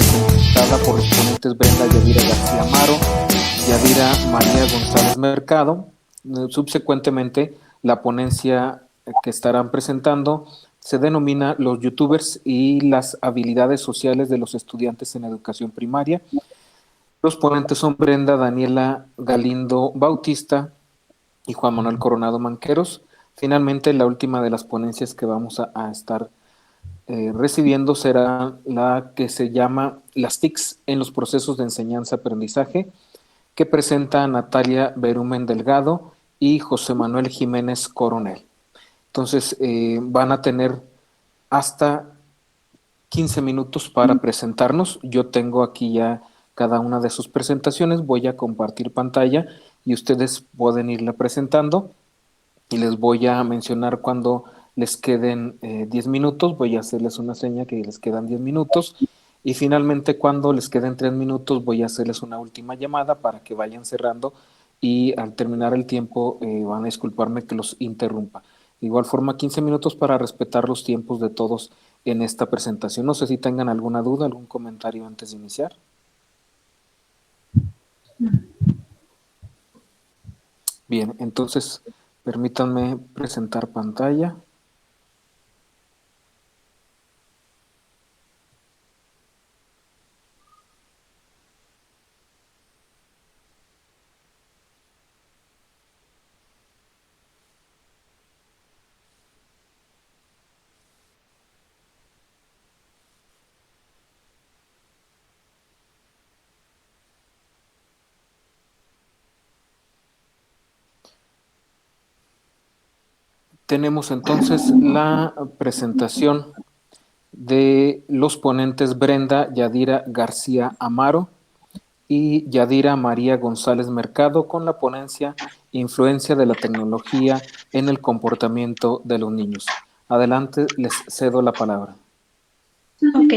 presentada por los ponentes Brenda Yadira García Amaro, Yadira María González Mercado. Subsecuentemente, la ponencia que estarán presentando se denomina Los youtubers y las habilidades sociales de los estudiantes en educación primaria. Los ponentes son Brenda Daniela Galindo Bautista y Juan Manuel Coronado Manqueros. Finalmente, la última de las ponencias que vamos a estar recibiendo será la que se llama Las TICs en los procesos de enseñanza-aprendizaje, que presenta Natalia Berumen Delgado y José Manuel Jiménez Coronel. Entonces, van a tener hasta 15 minutos para presentarnos. Yo tengo aquí ya cada una de sus presentaciones, voy a compartir pantalla y ustedes pueden irla presentando y les voy a mencionar cuando les queden 10 minutos, voy a hacerles una seña que les quedan 10 minutos y finalmente cuando les queden 3 minutos voy a hacerles una última llamada para que vayan cerrando y al terminar el tiempo van a disculparme que los interrumpa. De igual forma 15 minutos para respetar los tiempos de todos en esta presentación. No sé si tengan alguna duda, algún comentario antes de iniciar. Bien, entonces permítanme presentar pantalla. Tenemos entonces la presentación de los ponentes Brenda Yadira García Amaro y Yadira María González Mercado con la ponencia Influencia de la tecnología en el comportamiento de los niños. Adelante, les cedo la palabra. Ok.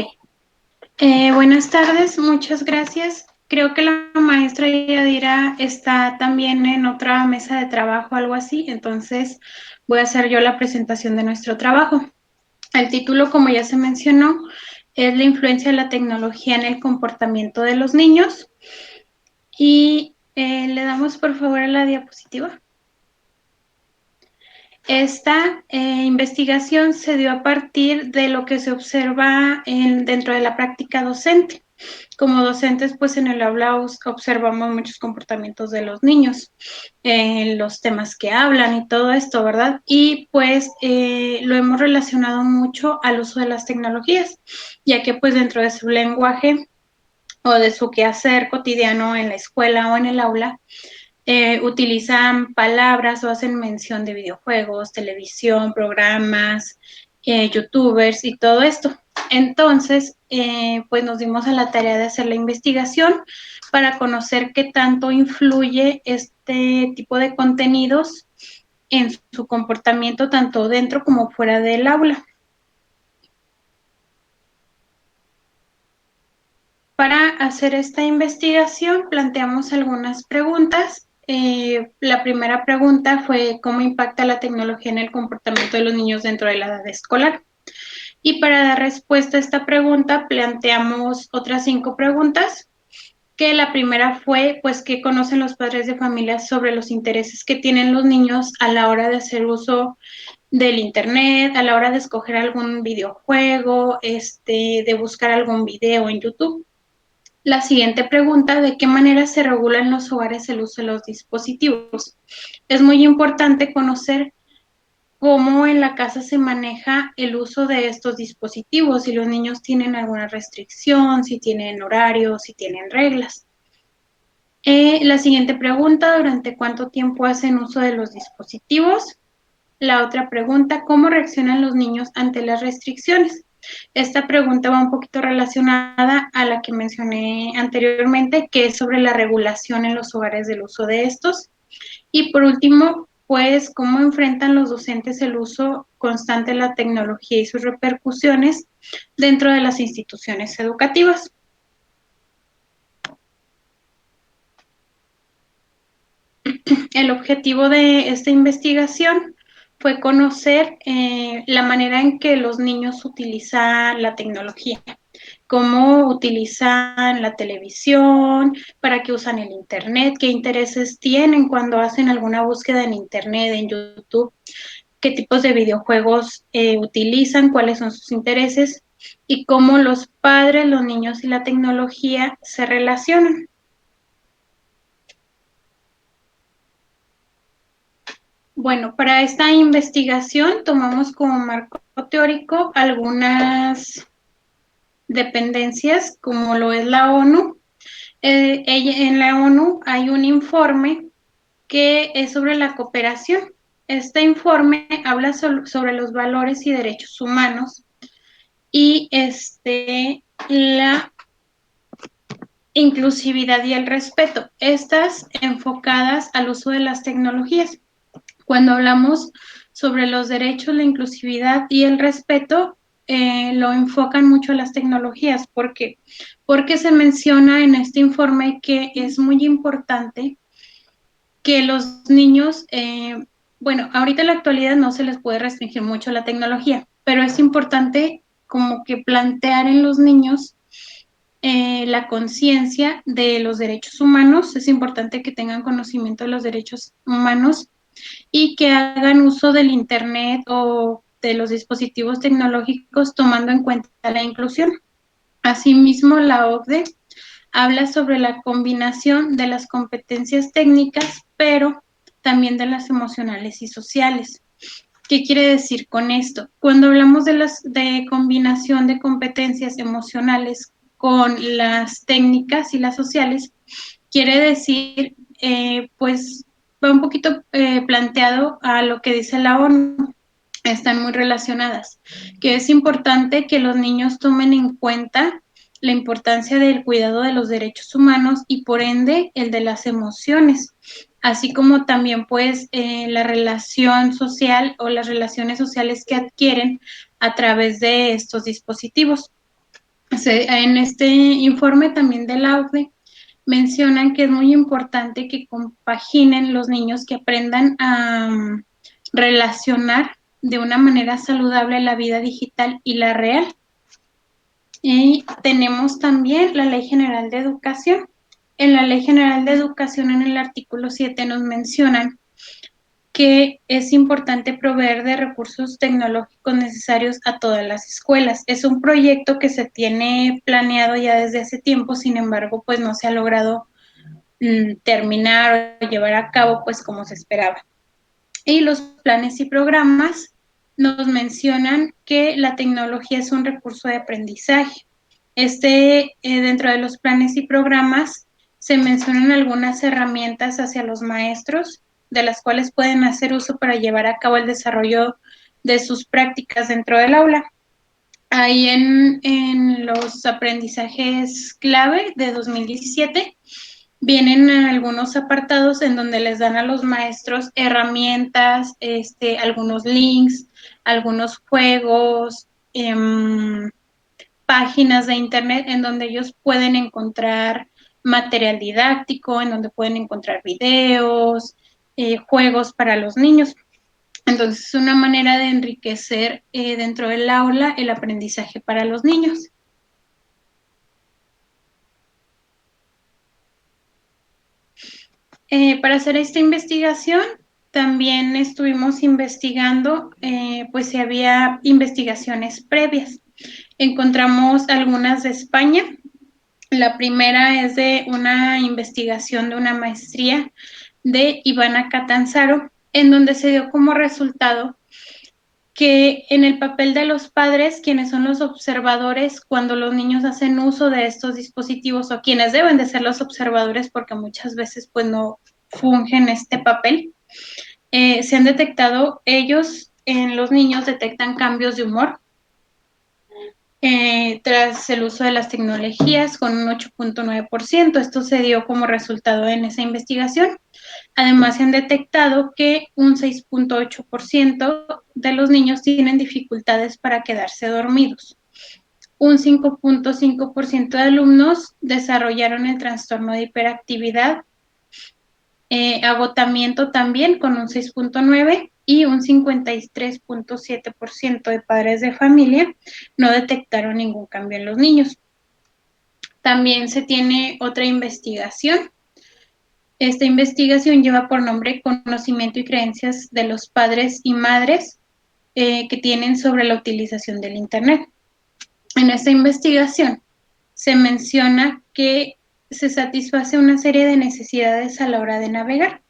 Buenas tardes, muchas gracias. Creo que la maestra Yadira está también en otra mesa de trabajo, algo así, entonces voy a hacer yo la presentación de nuestro trabajo. El título, como ya se mencionó, es la influencia de la tecnología en el comportamiento de los niños. Y le damos por favor a la diapositiva. Esta investigación se dio a partir de lo que se observa dentro de la práctica docente. Como docentes, pues en el aula observamos muchos comportamientos de los niños, los temas que hablan y todo esto, ¿verdad? Y pues lo hemos relacionado mucho al uso de las tecnologías, ya que pues dentro de su lenguaje o de su quehacer cotidiano en la escuela o en el aula, utilizan palabras o hacen mención de videojuegos, televisión, programas, youtubers y todo esto. Entonces, pues nos dimos a la tarea de hacer la investigación para conocer qué tanto influye este tipo de contenidos en su comportamiento tanto dentro como fuera del aula. Para hacer esta investigación planteamos algunas preguntas. La primera pregunta fue cómo impacta la tecnología en el comportamiento de los niños dentro de la edad escolar. Y para dar respuesta a esta pregunta planteamos otras 5 preguntas, que la primera fue, pues, ¿qué conocen los padres de familia sobre los intereses que tienen los niños a la hora de hacer uso del internet, a la hora de escoger algún videojuego, de buscar algún video en YouTube? La siguiente pregunta, ¿de qué manera se regula en los hogares el uso de los dispositivos? Es muy importante conocer cómo en la casa se maneja el uso de estos dispositivos, si los niños tienen alguna restricción, si tienen horarios, si tienen reglas. La siguiente pregunta, ¿durante cuánto tiempo hacen uso de los dispositivos? La otra pregunta, ¿cómo reaccionan los niños ante las restricciones? Esta pregunta va un poquito relacionada a la que mencioné anteriormente, que es sobre la regulación en los hogares del uso de estos. Y por último, pues, ¿cómo enfrentan los docentes el uso constante de la tecnología y sus repercusiones dentro de las instituciones educativas? El objetivo de esta investigación fue conocer la manera en que los niños utilizan la tecnología. cómo utilizan la televisión, para qué usan el Internet, qué intereses tienen cuando hacen alguna búsqueda en Internet, en YouTube, qué tipos de videojuegos utilizan, cuáles son sus intereses y cómo los padres, los niños y la tecnología se relacionan. Bueno, para esta investigación tomamos como marco teórico algunas dependencias, como lo es la ONU. En la ONU hay un informe que es sobre la cooperación. Este informe habla sobre los valores y derechos humanos y la inclusividad y el respeto, estas enfocadas al uso de las tecnologías. Cuando hablamos sobre los derechos, la inclusividad y el respeto, lo enfocan mucho a las tecnologías. ¿Por qué? Porque se menciona en este informe que es muy importante que los niños, bueno, ahorita en la actualidad no se les puede restringir mucho la tecnología, pero es importante como que plantear en los niños la conciencia de los derechos humanos. Es importante que tengan conocimiento de los derechos humanos y que hagan uso del Internet o de los dispositivos tecnológicos tomando en cuenta la inclusión. Asimismo, la OCDE habla sobre la combinación de las competencias técnicas, pero también de las emocionales y sociales. ¿Qué quiere decir con esto? Cuando hablamos de combinación de competencias emocionales con las técnicas y las sociales, quiere decir, pues, va un poquito planteado a lo que dice la ONU, están muy relacionadas, que es importante que los niños tomen en cuenta la importancia del cuidado de los derechos humanos y por ende el de las emociones, así como también pues la relación social o las relaciones sociales que adquieren a través de estos dispositivos. En este informe también del AUDE mencionan que es muy importante que compaginen los niños, que aprendan a relacionar de una manera saludable la vida digital y la real. Y tenemos también la Ley General de Educación. En la Ley General de Educación, en el artículo 7, nos mencionan que es importante proveer de recursos tecnológicos necesarios a todas las escuelas. Es un proyecto que se tiene planeado ya desde hace tiempo, sin embargo, pues no se ha logrado terminar o llevar a cabo pues como se esperaba. Y los planes y programas mencionan que la tecnología es un recurso de aprendizaje. Dentro de los planes y programas se mencionan algunas herramientas hacia los maestros, de las cuales pueden hacer uso para llevar a cabo el desarrollo de sus prácticas dentro del aula. Ahí en los aprendizajes clave de 2017 vienen algunos apartados en donde les dan a los maestros herramientas, algunos links, algunos juegos, páginas de internet en donde ellos pueden encontrar material didáctico, en donde pueden encontrar videos, juegos para los niños. Entonces, es una manera de enriquecer dentro del aula el aprendizaje para los niños. Para hacer esta investigación, también estuvimos investigando, pues si había investigaciones previas. Encontramos algunas de España. La primera es de una investigación de una maestría de Ivana Catanzaro, en donde se dio como resultado que en el papel de los padres, quienes son los observadores cuando los niños hacen uso de estos dispositivos, o quienes deben de ser los observadores porque muchas veces pues no fungen este papel, se han detectado, ellos en los niños detectan cambios de humor tras el uso de las tecnologías con un 8.9%. Esto se dio como resultado en esa investigación. Además, se han detectado que un 6.8% de los niños tienen dificultades para quedarse dormidos. Un 5.5% de alumnos desarrollaron el trastorno de hiperactividad, agotamiento también con un 6.9% y un 53.7% de padres de familia no detectaron ningún cambio en los niños. También se tiene otra investigación. Esta investigación lleva por nombre Conocimiento y creencias de los padres y madres que tienen sobre la utilización del Internet. En esta investigación se menciona que se satisface una serie de necesidades a la hora de navegar.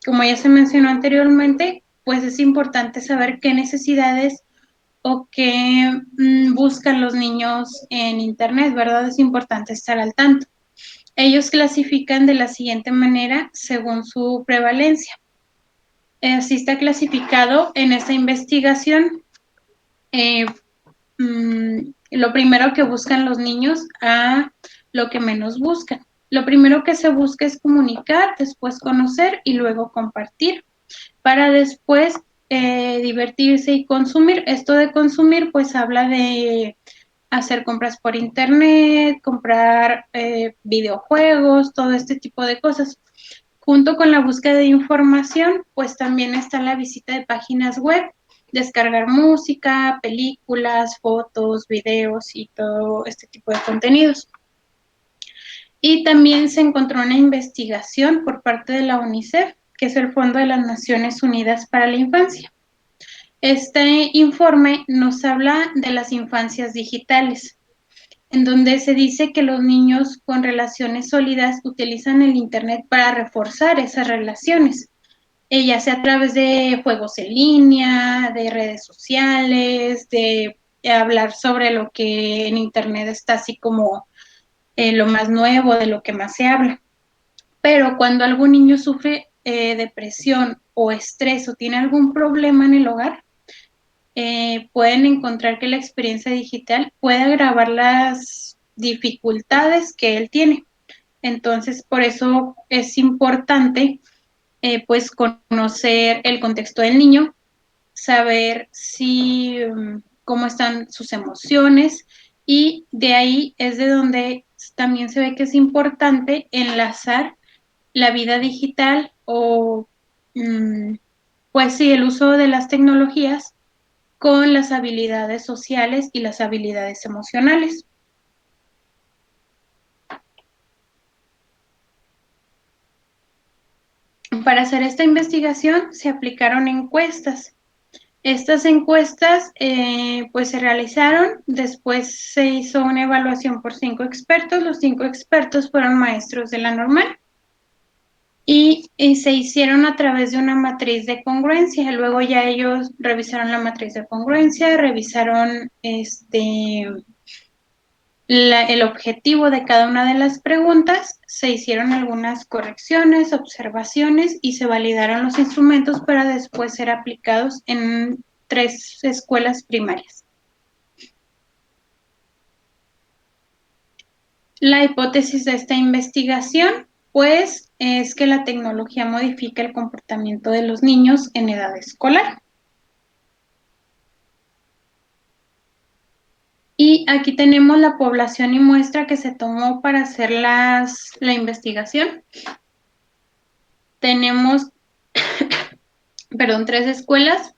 Como ya se mencionó anteriormente, pues es importante saber qué necesidades o qué buscan los niños en Internet, ¿verdad? Es importante estar al tanto. Ellos clasifican de la siguiente manera según su prevalencia. Así está clasificado en esta investigación. eh, lo primero que buscan los niños a lo que menos buscan. Lo primero que se busca es comunicar, después conocer y luego compartir, para después divertirse y consumir. Esto de consumir pues habla de hacer compras por internet, comprar videojuegos, todo este tipo de cosas. Junto con la búsqueda de información, pues también está la visita de páginas web, descargar música, películas, fotos, videos y todo este tipo de contenidos. Y también se encontró una investigación por parte de la UNICEF, que es el Fondo de las Naciones Unidas para la Infancia. Este informe nos habla de las infancias digitales, en donde se dice que los niños con relaciones sólidas utilizan el Internet para reforzar esas relaciones, ya sea a través de juegos en línea, de redes sociales, de hablar sobre lo que en Internet está así como lo más nuevo, de lo que más se habla. Pero cuando algún niño sufre depresión o estrés o tiene algún problema en el hogar, pueden encontrar que la experiencia digital puede agravar las dificultades que él tiene. Entonces, por eso es importante, pues, conocer el contexto del niño, saber si, cómo están sus emociones, y de ahí es de donde también se ve que es importante enlazar la vida digital o, pues sí, el uso de las tecnologías con las habilidades sociales y las habilidades emocionales. Para hacer esta investigación se aplicaron encuestas. Estas encuestas pues se realizaron, después se hizo una evaluación por 5 expertos, los 5 expertos fueron maestros de la normal y se hicieron a través de una matriz de congruencia. Luego ya ellos revisaron la matriz de congruencia, revisaron el objetivo de cada una de las preguntas, se hicieron algunas correcciones, observaciones y se validaron los instrumentos para después ser aplicados en 3 escuelas primarias. La hipótesis de esta investigación, pues, es que la tecnología modifica el comportamiento de los niños en edad escolar. Y aquí tenemos la población y muestra que se tomó para hacer la investigación. Tenemos, perdón, 3 escuelas,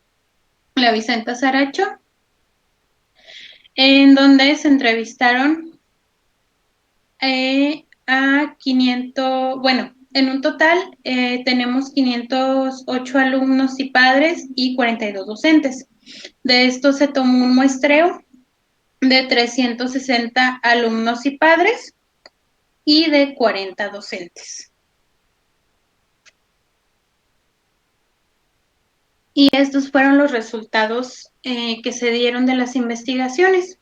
la Vicenta Saracho, en donde se entrevistaron a 500, bueno, en un total tenemos 508 alumnos y padres y 42 docentes. De esto se tomó un muestreo de 360 alumnos y padres y de 40 docentes. Y estos fueron los resultados que se dieron de las investigaciones.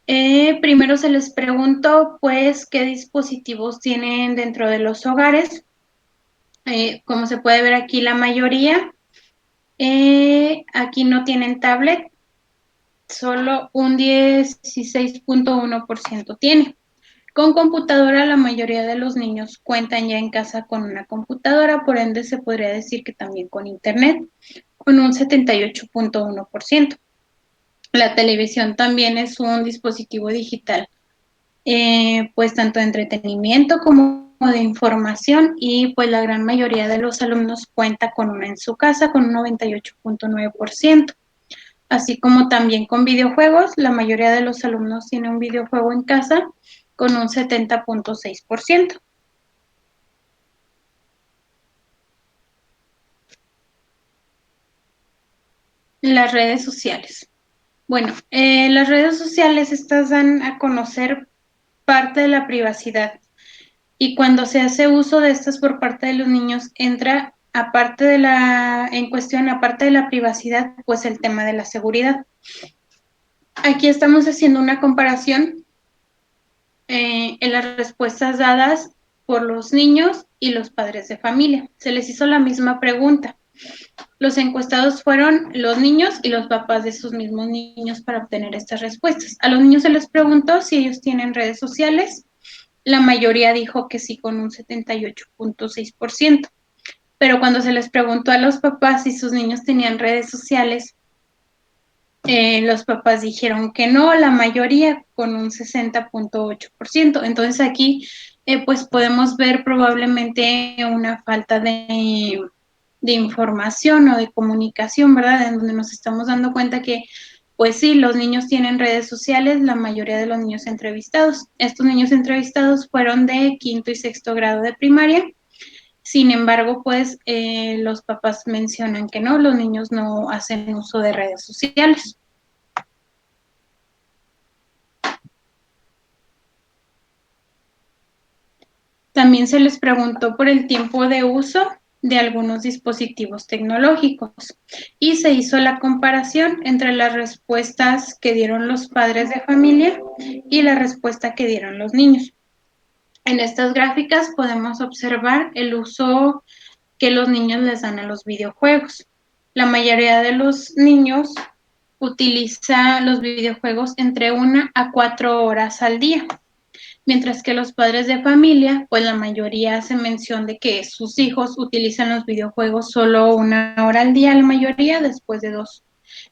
Primero se les preguntó, pues, qué dispositivos tienen dentro de los hogares. Como se puede ver aquí, la mayoría aquí no tienen tablet, solo un 16.1% tiene. Con computadora, la mayoría de los niños cuentan ya en casa con una computadora, por ende se podría decir que también con internet, con un 78.1%. La televisión también es un dispositivo digital, pues tanto de entretenimiento como de información, y pues la gran mayoría de los alumnos cuenta con una en su casa con un 98.9%. Así como también con videojuegos, la mayoría de los alumnos tiene un videojuego en casa con un 70.6%. Las redes sociales. Bueno, las redes sociales estas dan a conocer parte de la privacidad y cuando se hace uso de estas por parte de los niños entra aparte de en cuestión, aparte de la privacidad, pues el tema de la seguridad. Aquí estamos haciendo una comparación en las respuestas dadas por los niños y los padres de familia. Se les hizo la misma pregunta. Los encuestados fueron los niños y los papás de sus mismos niños para obtener estas respuestas. A los niños se les preguntó si ellos tienen redes sociales. La mayoría dijo que sí, con un 78.6%. Pero cuando se les preguntó a los papás si sus niños tenían redes sociales, los papás dijeron que no, la mayoría con un 60.8%. Entonces aquí pues podemos ver probablemente una falta de información o de comunicación, ¿verdad? En donde nos estamos dando cuenta que pues sí, los niños tienen redes sociales, la mayoría de los niños entrevistados. Estos niños entrevistados fueron de quinto y sexto grado de primaria. Sin embargo, pues los papás mencionan que no, los niños no hacen uso de redes sociales. También se les preguntó por el tiempo de uso de algunos dispositivos tecnológicos y se hizo la comparación entre las respuestas que dieron los padres de familia y la respuesta que dieron los niños. En estas gráficas podemos observar el uso que los niños les dan a los videojuegos. La mayoría de los niños utiliza los videojuegos entre 1 a 4 horas al día. Mientras que los padres de familia, pues la mayoría hace mención de que sus hijos utilizan los videojuegos solo 1 hora al día, la mayoría después de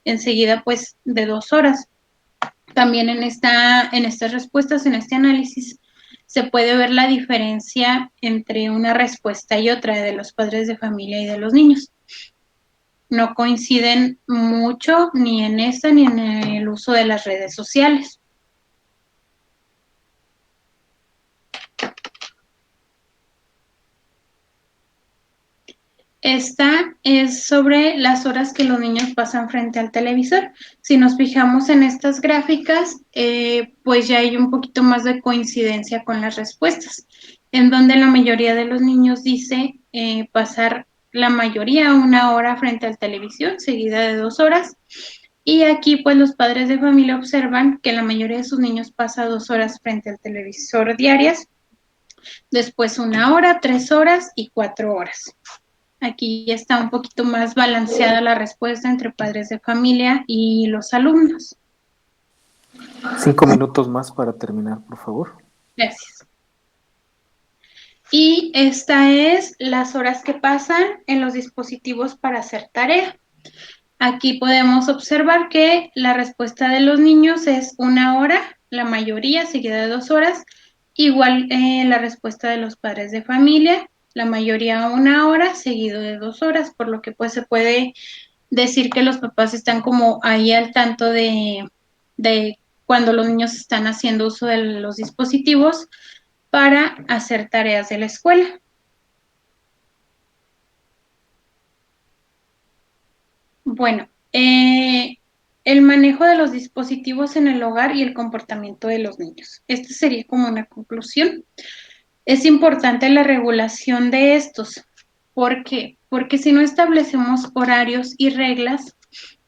enseguida pues de 2 horas. También en estas respuestas, en este análisis, se puede ver la diferencia entre una respuesta y otra de los padres de familia y de los niños. No coinciden mucho ni en esta ni en el uso de las redes sociales. Esta es sobre las horas que los niños pasan frente al televisor. Si nos fijamos en estas gráficas, pues ya hay un poquito más de coincidencia con las respuestas, en donde la mayoría de los niños dice pasar la mayoría 1 hora frente al televisión, seguida de 2 horas. Y aquí pues los padres de familia observan que la mayoría de sus niños pasa 2 horas frente al televisor diarias, después 1 hora, 3 horas y 4 horas. Aquí ya está un poquito más balanceada la respuesta entre padres de familia y los alumnos. 5 minutos más para terminar, por favor. Gracias. Y esta es las horas que pasan en los dispositivos para hacer tarea. Aquí podemos observar que la respuesta de los niños es 1 hora, la mayoría, seguida de 2 horas. Igual la respuesta de los padres de familia, la mayoría 1 hora, seguido de 2 horas, por lo que pues se puede decir que los papás están como ahí al tanto de cuando los niños están haciendo uso de los dispositivos para hacer tareas de la escuela. Bueno, el manejo de los dispositivos en el hogar y el comportamiento de los niños. Esta sería como una conclusión. Es importante la regulación de estos. ¿Por qué? Porque si no establecemos horarios y reglas,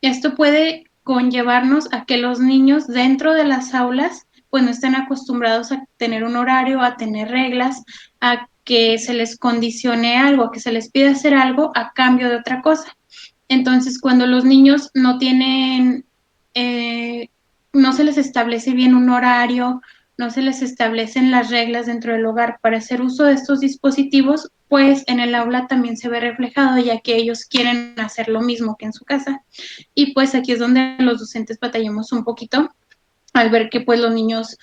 esto puede conllevarnos a que los niños dentro de las aulas pues no estén acostumbrados a tener un horario, a tener reglas, a que se les condicione algo, a que se les pida hacer algo a cambio de otra cosa. Entonces, cuando los niños no tienen, no se les establece bien un horario, no se les establecen las reglas dentro del hogar para hacer uso de estos dispositivos, pues en el aula también se ve reflejado, ya que ellos quieren hacer lo mismo que en su casa. Y pues aquí es donde los docentes batallamos un poquito al ver que pues los niños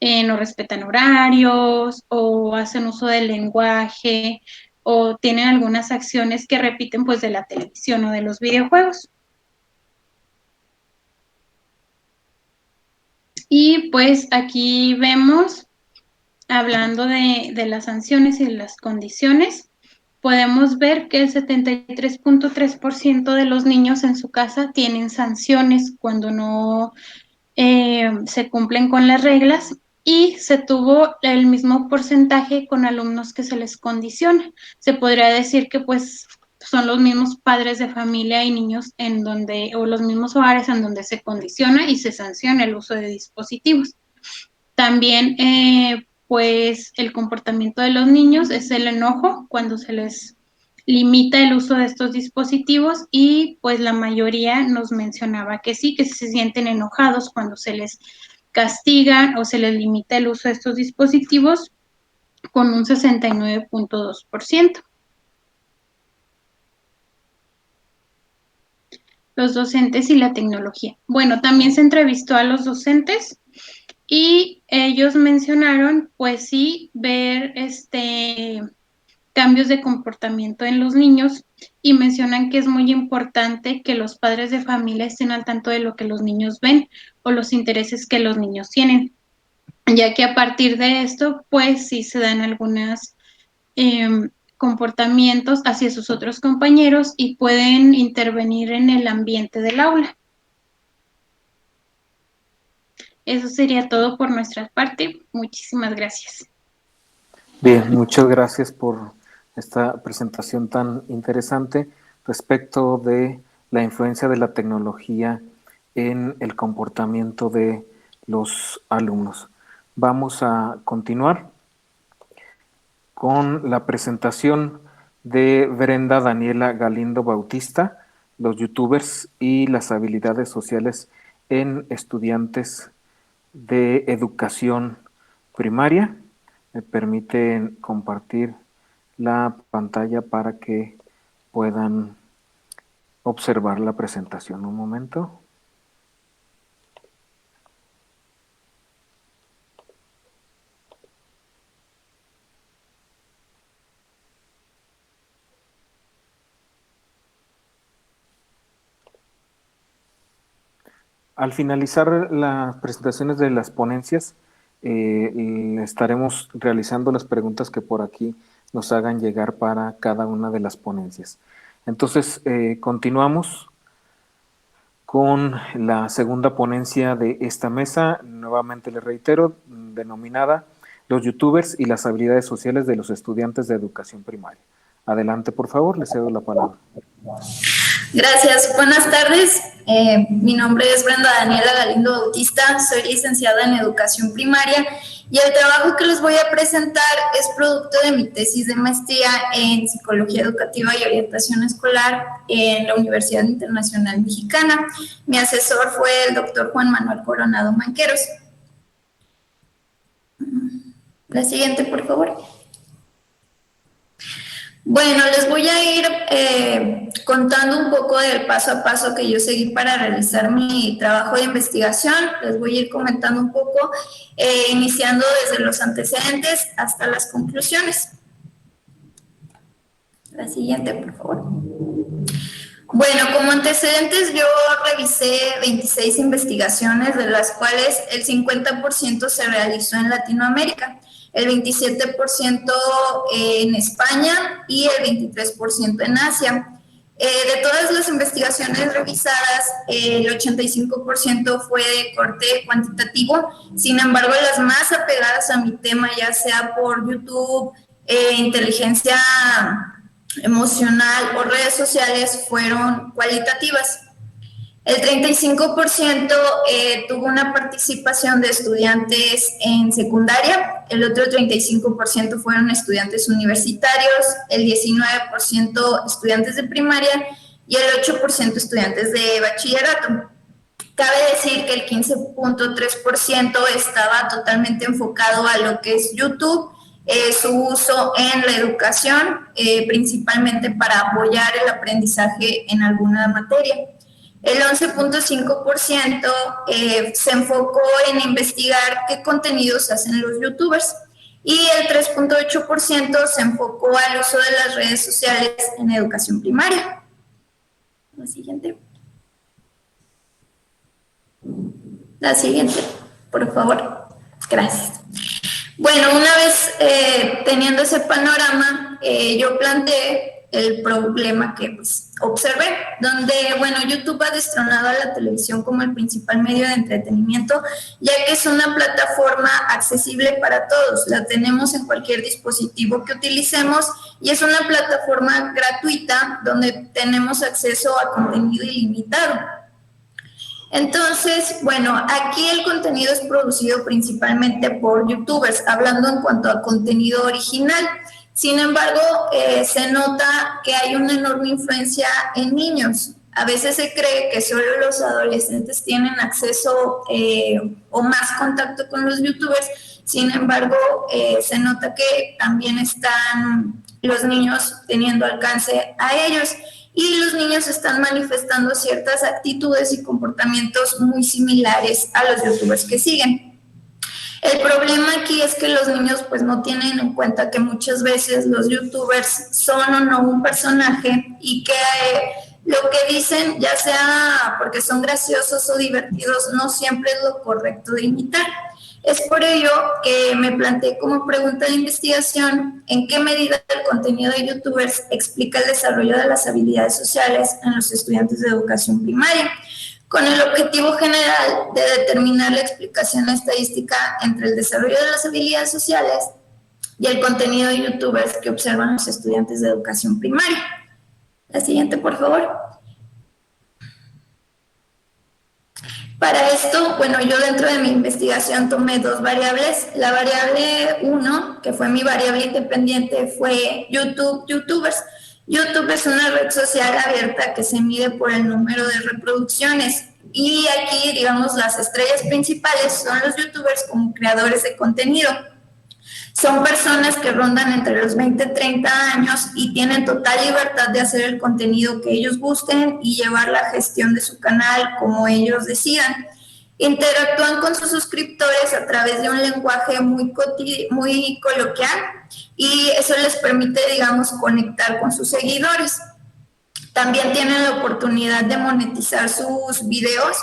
no respetan horarios o hacen uso del lenguaje o tienen algunas acciones que repiten pues de la televisión o de los videojuegos. Y pues aquí vemos hablando de las sanciones y de las condiciones, podemos ver que el 73.3% de los niños en su casa tienen sanciones cuando no se cumplen con las reglas, y se tuvo el mismo porcentaje con alumnos que se les condiciona. Se podría decir que pues son los mismos padres de familia y niños en donde, o los mismos hogares en donde se condiciona y se sanciona el uso de dispositivos. También, pues, el comportamiento de los niños es el enojo cuando se les limita el uso de estos dispositivos, y pues la mayoría nos mencionaba que sí, que se sienten enojados cuando se les castiga o se les limita el uso de estos dispositivos, con un 69.2%. Los docentes y la tecnología. Bueno, también se entrevistó a los docentes y ellos mencionaron, pues sí, ver cambios de comportamiento en los niños, y mencionan que es muy importante que los padres de familia estén al tanto de lo que los niños ven o los intereses que los niños tienen, ya que a partir de esto, pues sí se dan algunos comportamientos hacia sus otros compañeros y pueden intervenir en el ambiente del aula. Eso sería todo por nuestra parte. Muchísimas gracias. Bien, muchas gracias por esta presentación tan interesante respecto de la influencia de la tecnología en el comportamiento de los alumnos. Vamos a continuar con la presentación de Brenda Daniela Galindo Bautista, los youtubers y las habilidades sociales en estudiantes de educación primaria. Me permiten compartir la pantalla para que puedan observar la presentación. Un momento. Al finalizar las presentaciones de las ponencias, estaremos realizando las preguntas que por aquí nos hagan llegar para cada una de las ponencias. Entonces, continuamos con la segunda ponencia de esta mesa, nuevamente les reitero, denominada Los youtubers y las habilidades sociales de los estudiantes de educación primaria. Adelante, por favor, les cedo la palabra. Gracias, buenas tardes. Mi nombre es Brenda Daniela Galindo Bautista, soy licenciada en educación primaria y el trabajo que les voy a presentar es producto de mi tesis de maestría en psicología educativa y orientación escolar en la Universidad Internacional Mexicana. Mi asesor fue el doctor Juan Manuel Coronado Manqueros. La siguiente, por favor. Bueno, les voy a ir contando un poco del paso a paso que yo seguí para realizar mi trabajo de investigación. Les voy a ir comentando un poco, iniciando desde los antecedentes hasta las conclusiones. La siguiente, por favor. Bueno, como antecedentes yo revisé 26 investigaciones, de las cuales el 50% se realizó en Latinoamérica, el 27% en España y el 23% en Asia. De todas las investigaciones revisadas, el 85% fue de corte cuantitativo, sin embargo, las más apegadas a mi tema, ya sea por YouTube, inteligencia emocional o redes sociales, fueron cualitativas. El 35% tuvo una participación de estudiantes en secundaria, el otro 35% fueron estudiantes universitarios, el 19% estudiantes de primaria y el 8% estudiantes de bachillerato. Cabe decir que el 15.3% estaba totalmente enfocado a lo que es YouTube, su uso en la educación, principalmente para apoyar el aprendizaje en alguna materia. El 11.5% se enfocó en investigar qué contenidos hacen los youtubers y el 3.8% se enfocó al uso de las redes sociales en educación primaria. La siguiente. La siguiente, por favor. Gracias. Bueno, una vez teniendo ese panorama, yo planteé el problema que pues, observé, donde, bueno, YouTube ha destronado a la televisión como el principal medio de entretenimiento, ya que es una plataforma accesible para todos, la tenemos en cualquier dispositivo que utilicemos y es una plataforma gratuita donde tenemos acceso a contenido ilimitado. Entonces, bueno, aquí el contenido es producido principalmente por youtubers, hablando en cuanto a contenido original. Sin embargo, se nota que hay una enorme influencia en niños. A veces se cree que solo los adolescentes tienen acceso o más contacto con los youtubers. Sin embargo, se nota que también están los niños teniendo alcance a ellos. Y los niños están manifestando ciertas actitudes y comportamientos muy similares a los youtubers que siguen. El problema aquí es que los niños pues no tienen en cuenta que muchas veces los youtubers son o no un personaje y que lo que dicen, ya sea porque son graciosos o divertidos, no siempre es lo correcto de imitar. Es por ello que me planteé como pregunta de investigación en qué medida el contenido de youtubers explica el desarrollo de las habilidades sociales en los estudiantes de educación primaria, con el objetivo general de determinar la explicación estadística entre el desarrollo de las habilidades sociales y el contenido de youtubers que observan los estudiantes de educación primaria. La siguiente, por favor. Para esto, bueno, yo dentro de mi investigación tomé dos variables. La variable 1, que fue mi variable independiente, fue youtubers. YouTube es una red social abierta que se mide por el número de reproducciones. Y aquí, digamos, las estrellas principales son los youtubers como creadores de contenido. Son personas que rondan entre los 20 y 30 años y tienen total libertad de hacer el contenido que ellos gusten y llevar la gestión de su canal como ellos decidan. Interactúan con sus suscriptores a través de un lenguaje muy coloquial y eso les permite, digamos, conectar con sus seguidores. También tienen la oportunidad de monetizar sus videos.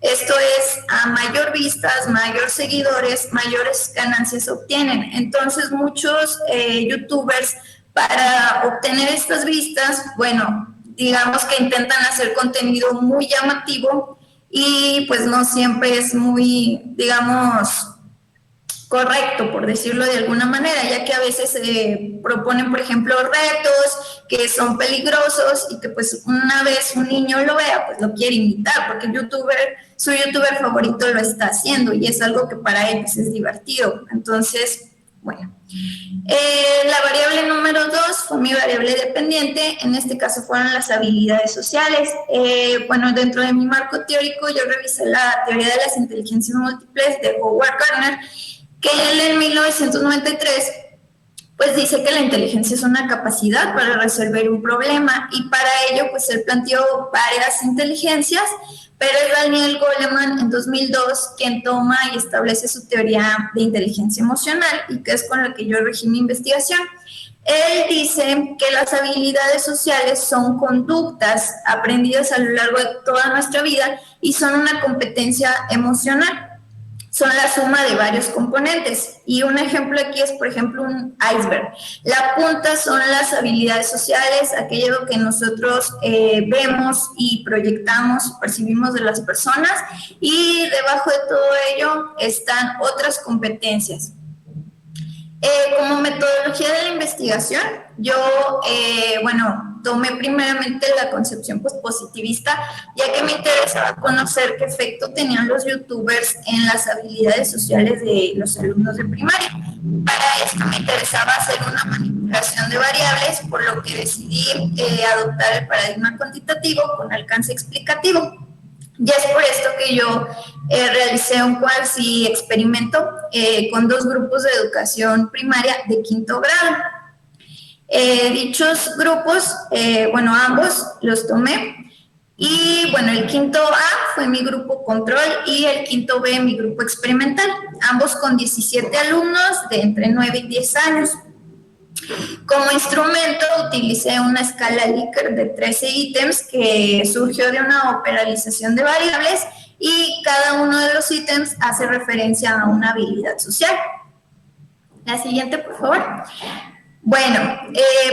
Esto es, a mayor vistas, mayor seguidores, mayores ganancias obtienen. Entonces, muchos youtubers, para obtener estas vistas, bueno, digamos que intentan hacer contenido muy llamativo y pues no siempre es muy, digamos, correcto, por decirlo de alguna manera, ya que a veces se proponen, por ejemplo, retos que son peligrosos y que pues una vez un niño lo vea, pues lo quiere imitar, porque su youtuber favorito lo está haciendo y es algo que para él pues, es divertido. Entonces, bueno. La variable número 2 fue mi variable dependiente, en este caso fueron las habilidades sociales. Bueno, dentro de mi marco teórico yo revisé la teoría de las inteligencias múltiples de Howard Gardner, que él en 1993 pues dice que la inteligencia es una capacidad para resolver un problema y para ello pues él planteó varias inteligencias, pero es Daniel Goleman en 2002 quien toma y establece su teoría de inteligencia emocional y que es con la que yo regí mi investigación. Él dice que las habilidades sociales son conductas aprendidas a lo largo de toda nuestra vida y son una competencia emocional. Son la suma de varios componentes y un ejemplo aquí es, por ejemplo, un iceberg. La punta son las habilidades sociales, aquello que nosotros vemos y proyectamos, percibimos de las personas y debajo de todo ello están otras competencias. Como metodología de la investigación, yo, bueno, tomé primeramente la concepción pues, positivista, ya que me interesaba conocer qué efecto tenían los youtubers en las habilidades sociales de los alumnos de primaria. Para esto me interesaba hacer una manipulación de variables, por lo que decidí adoptar el paradigma cuantitativo con alcance explicativo. Ya es por esto que yo realicé un cuasi experimento con dos grupos de educación primaria de quinto grado. Dichos grupos, bueno, ambos los tomé y bueno, el quinto A fue mi grupo control y el quinto B mi grupo experimental, ambos con 17 alumnos de entre 9 y 10 años. Como instrumento utilicé una escala Likert de 13 ítems que surgió de una operalización de variables y cada uno de los ítems hace referencia a una habilidad social. La siguiente, por favor. Bueno,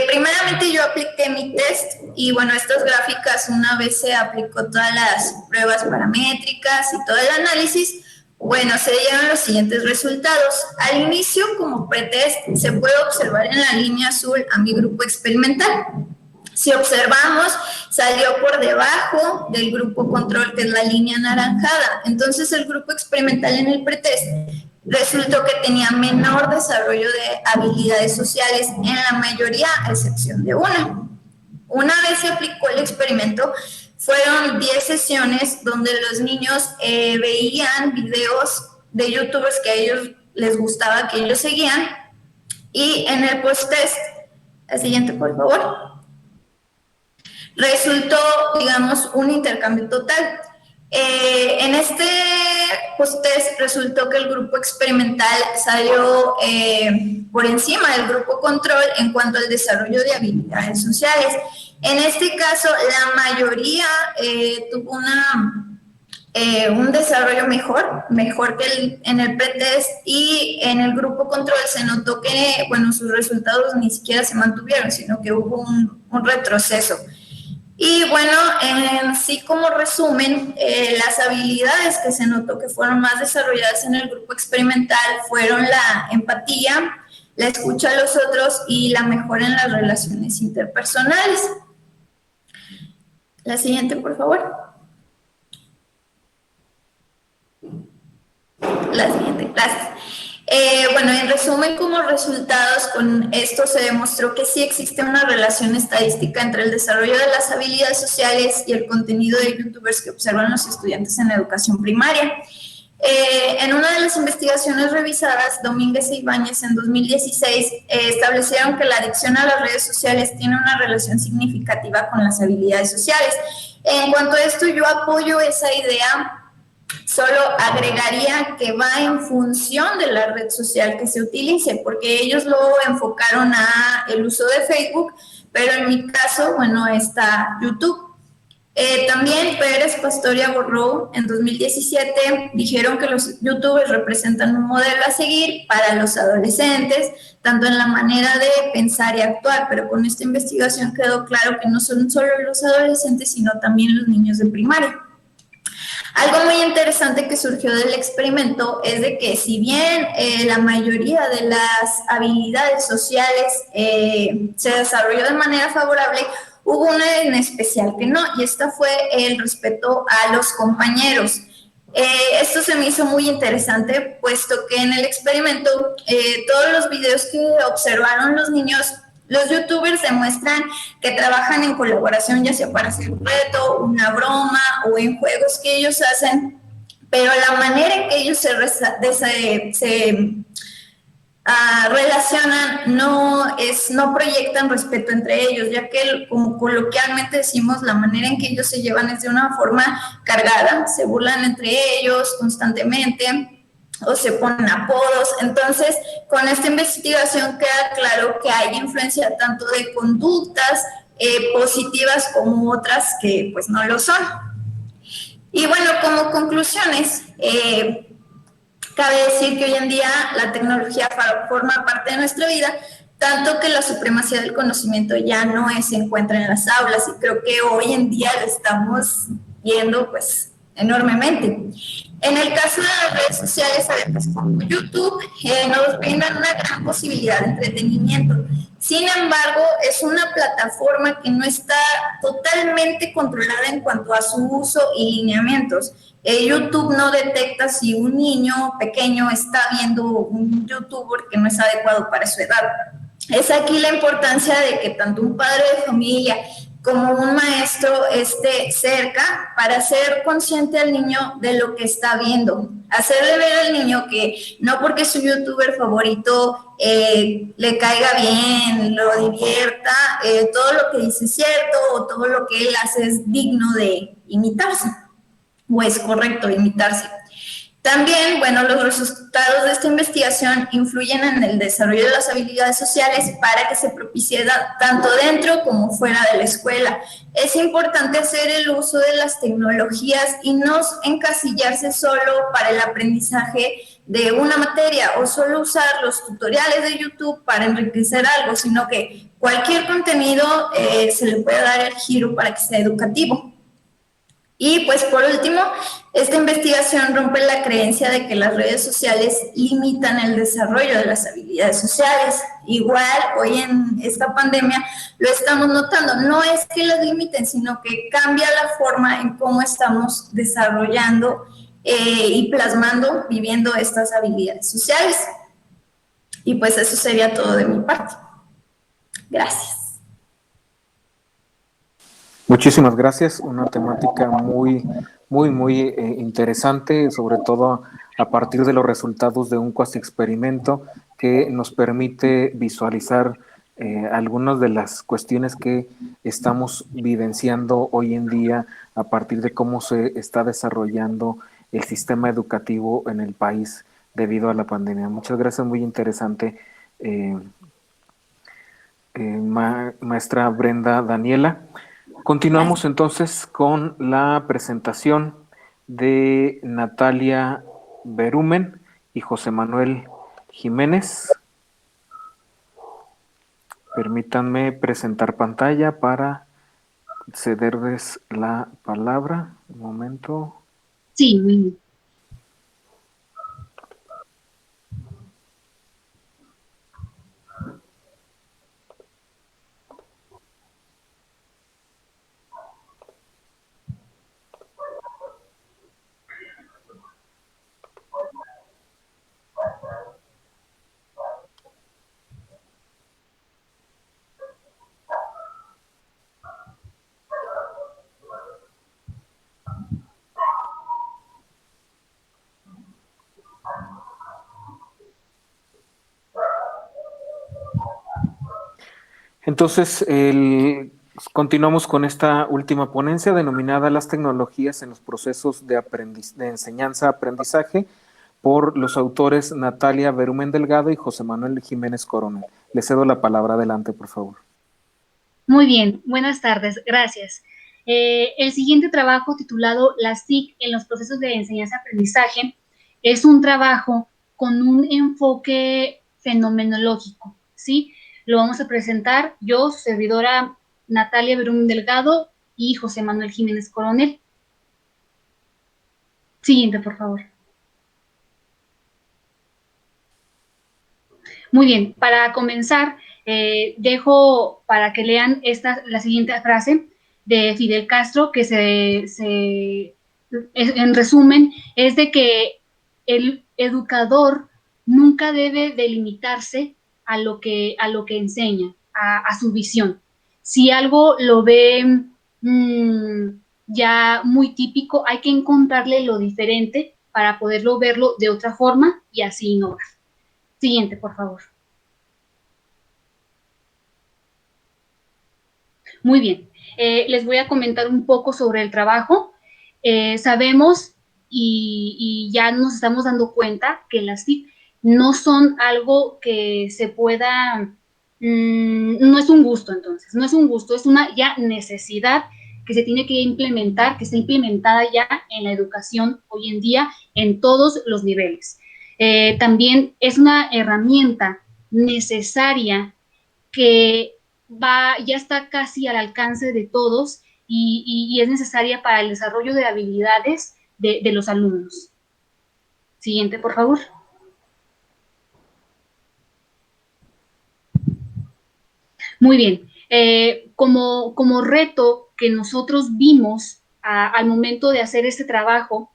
primeramente yo apliqué mi test y bueno, estas gráficas, una vez se aplicó todas las pruebas paramétricas y todo el análisis, bueno, se dieron los siguientes resultados. Al inicio, como pretest, se puede observar en la línea azul a mi grupo experimental. Si observamos, salió por debajo del grupo control, que es la línea anaranjada. Entonces, el grupo experimental en el pretest resultó que tenía menor desarrollo de habilidades sociales en la mayoría, a excepción de una. Una vez se aplicó el experimento, fueron 10 sesiones donde los niños veían videos de youtubers que a ellos les gustaba, que ellos seguían, y en el post-test, la siguiente por favor, resultó, digamos, un intercambio total. En este post-test resultó que el grupo experimental salió por encima del grupo control en cuanto al desarrollo de habilidades sociales. En este caso, la mayoría tuvo un desarrollo mejor que en el pretest, y en el grupo control se notó que, bueno, sus resultados ni siquiera se mantuvieron, sino que hubo un retroceso. Y bueno, en sí, como resumen, las habilidades que se notó que fueron más desarrolladas en el grupo experimental fueron la empatía, la escucha a los otros y la mejora en las relaciones interpersonales. La siguiente, por favor. La siguiente, gracias. Bueno, en resumen, como resultados, con esto se demostró que sí existe una relación estadística entre el desarrollo de las habilidades sociales y el contenido de youtubers que observan los estudiantes en educación primaria. En una de las investigaciones revisadas, Domínguez e Ibáñez en 2016 establecieron que la adicción a las redes sociales tiene una relación significativa con las habilidades sociales. En cuanto a esto, yo apoyo esa idea. Solo agregaría que va en función de la red social que se utilice, porque ellos lo enfocaron a el uso de Facebook, pero en mi caso, bueno, está YouTube. También Pérez, Pastor y Aborró en 2017 dijeron que los youtubers representan un modelo a seguir para los adolescentes, tanto en la manera de pensar y actuar, pero con esta investigación quedó claro que no son solo los adolescentes, sino también los niños de primaria. Algo muy interesante que surgió del experimento es de que si bien la mayoría de las habilidades sociales se desarrolló de manera favorable, hubo una en especial que no, y esta fue el respeto a los compañeros. Esto se me hizo muy interesante, puesto que en el experimento todos los videos que observaron los niños, los youtubers demuestran que trabajan en colaboración, ya sea para hacer un reto, una broma o en juegos que ellos hacen, pero la manera en que ellos se relacionan no proyectan respeto entre ellos, ya que, como coloquialmente decimos, la manera en que ellos se llevan es de una forma cargada, se burlan entre ellos constantemente o se ponen apodos. Entonces, con esta investigación queda claro que hay influencia tanto de conductas positivas como otras que pues no lo son. Y bueno, como conclusiones, cabe decir que hoy en día la tecnología forma parte de nuestra vida, tanto que la supremacía del conocimiento ya no se encuentra en las aulas, y creo que hoy en día lo estamos viendo pues enormemente. En el caso de las redes sociales, además como YouTube, nos brindan una gran posibilidad de entretenimiento. Sin embargo, es una plataforma que no está totalmente controlada en cuanto a su uso y lineamientos. YouTube no detecta si un niño pequeño está viendo un youtuber que no es adecuado para su edad. Es aquí la importancia de que tanto un padre de familia como un maestro esté cerca para ser consciente al niño de lo que está viendo. Hacerle ver al niño que no porque su youtuber favorito le caiga bien, lo divierta, todo lo que dice es cierto o todo lo que él hace es digno de imitarse o es correcto imitarse. También, bueno, los resultados de esta investigación influyen en el desarrollo de las habilidades sociales para que se propicie tanto dentro como fuera de la escuela. Es importante hacer el uso de las tecnologías y no encasillarse solo para el aprendizaje de una materia o solo usar los tutoriales de YouTube para enriquecer algo, sino que cualquier contenido se le puede dar el giro para que sea educativo. Y pues por último, esta investigación rompe la creencia de que las redes sociales limitan el desarrollo de las habilidades sociales. Igual hoy en esta pandemia lo estamos notando, no es que las limiten, sino que cambia la forma en cómo estamos desarrollando y plasmando, viviendo estas habilidades sociales. Y pues eso sería todo de mi parte. Gracias. Muchísimas gracias, una temática muy interesante, sobre todo a partir de los resultados de un cuasi experimento que nos permite visualizar algunas de las cuestiones que estamos vivenciando hoy en día a partir de cómo se está desarrollando el sistema educativo en el país debido a la pandemia. Muchas gracias, muy interesante, maestra Brenda Daniela. Continuamos entonces con la presentación de Natalia Berumen y José Manuel Jiménez. Permítanme presentar pantalla para cederles la palabra. Un momento. Sí, muy bien. Entonces, continuamos con esta última ponencia denominada Las tecnologías en los procesos de enseñanza-aprendizaje por los autores Natalia Berumen Delgado y José Manuel Jiménez Coronel. Le cedo la palabra, adelante, por favor. Muy bien, buenas tardes, gracias. El siguiente trabajo titulado Las TIC en los procesos de enseñanza-aprendizaje es un trabajo con un enfoque fenomenológico, ¿sí? Lo vamos a presentar yo, servidora Natalia Berumen Delgado y José Manuel Jiménez Coronel. Siguiente, por favor. Muy bien, para comenzar, dejo para que lean la siguiente frase de Fidel Castro, que en resumen, es de que el educador nunca debe delimitarse a lo que enseña, a su visión. Si algo lo ve ya muy típico, hay que encontrarle lo diferente para poderlo verlo de otra forma y así innovar. Siguiente, por favor. Muy bien. Les voy a comentar un poco sobre el trabajo. Sabemos y ya nos estamos dando cuenta que las TIC no son algo que se pueda, no es un gusto entonces, no es un gusto, es una ya necesidad que se tiene que implementar, que está implementada ya en la educación hoy en día en todos los niveles. También es una herramienta necesaria que ya está casi al alcance de todos y es necesaria para el desarrollo de habilidades de los alumnos. Siguiente, por favor. Muy bien. Como reto que nosotros vimos al momento de hacer este trabajo,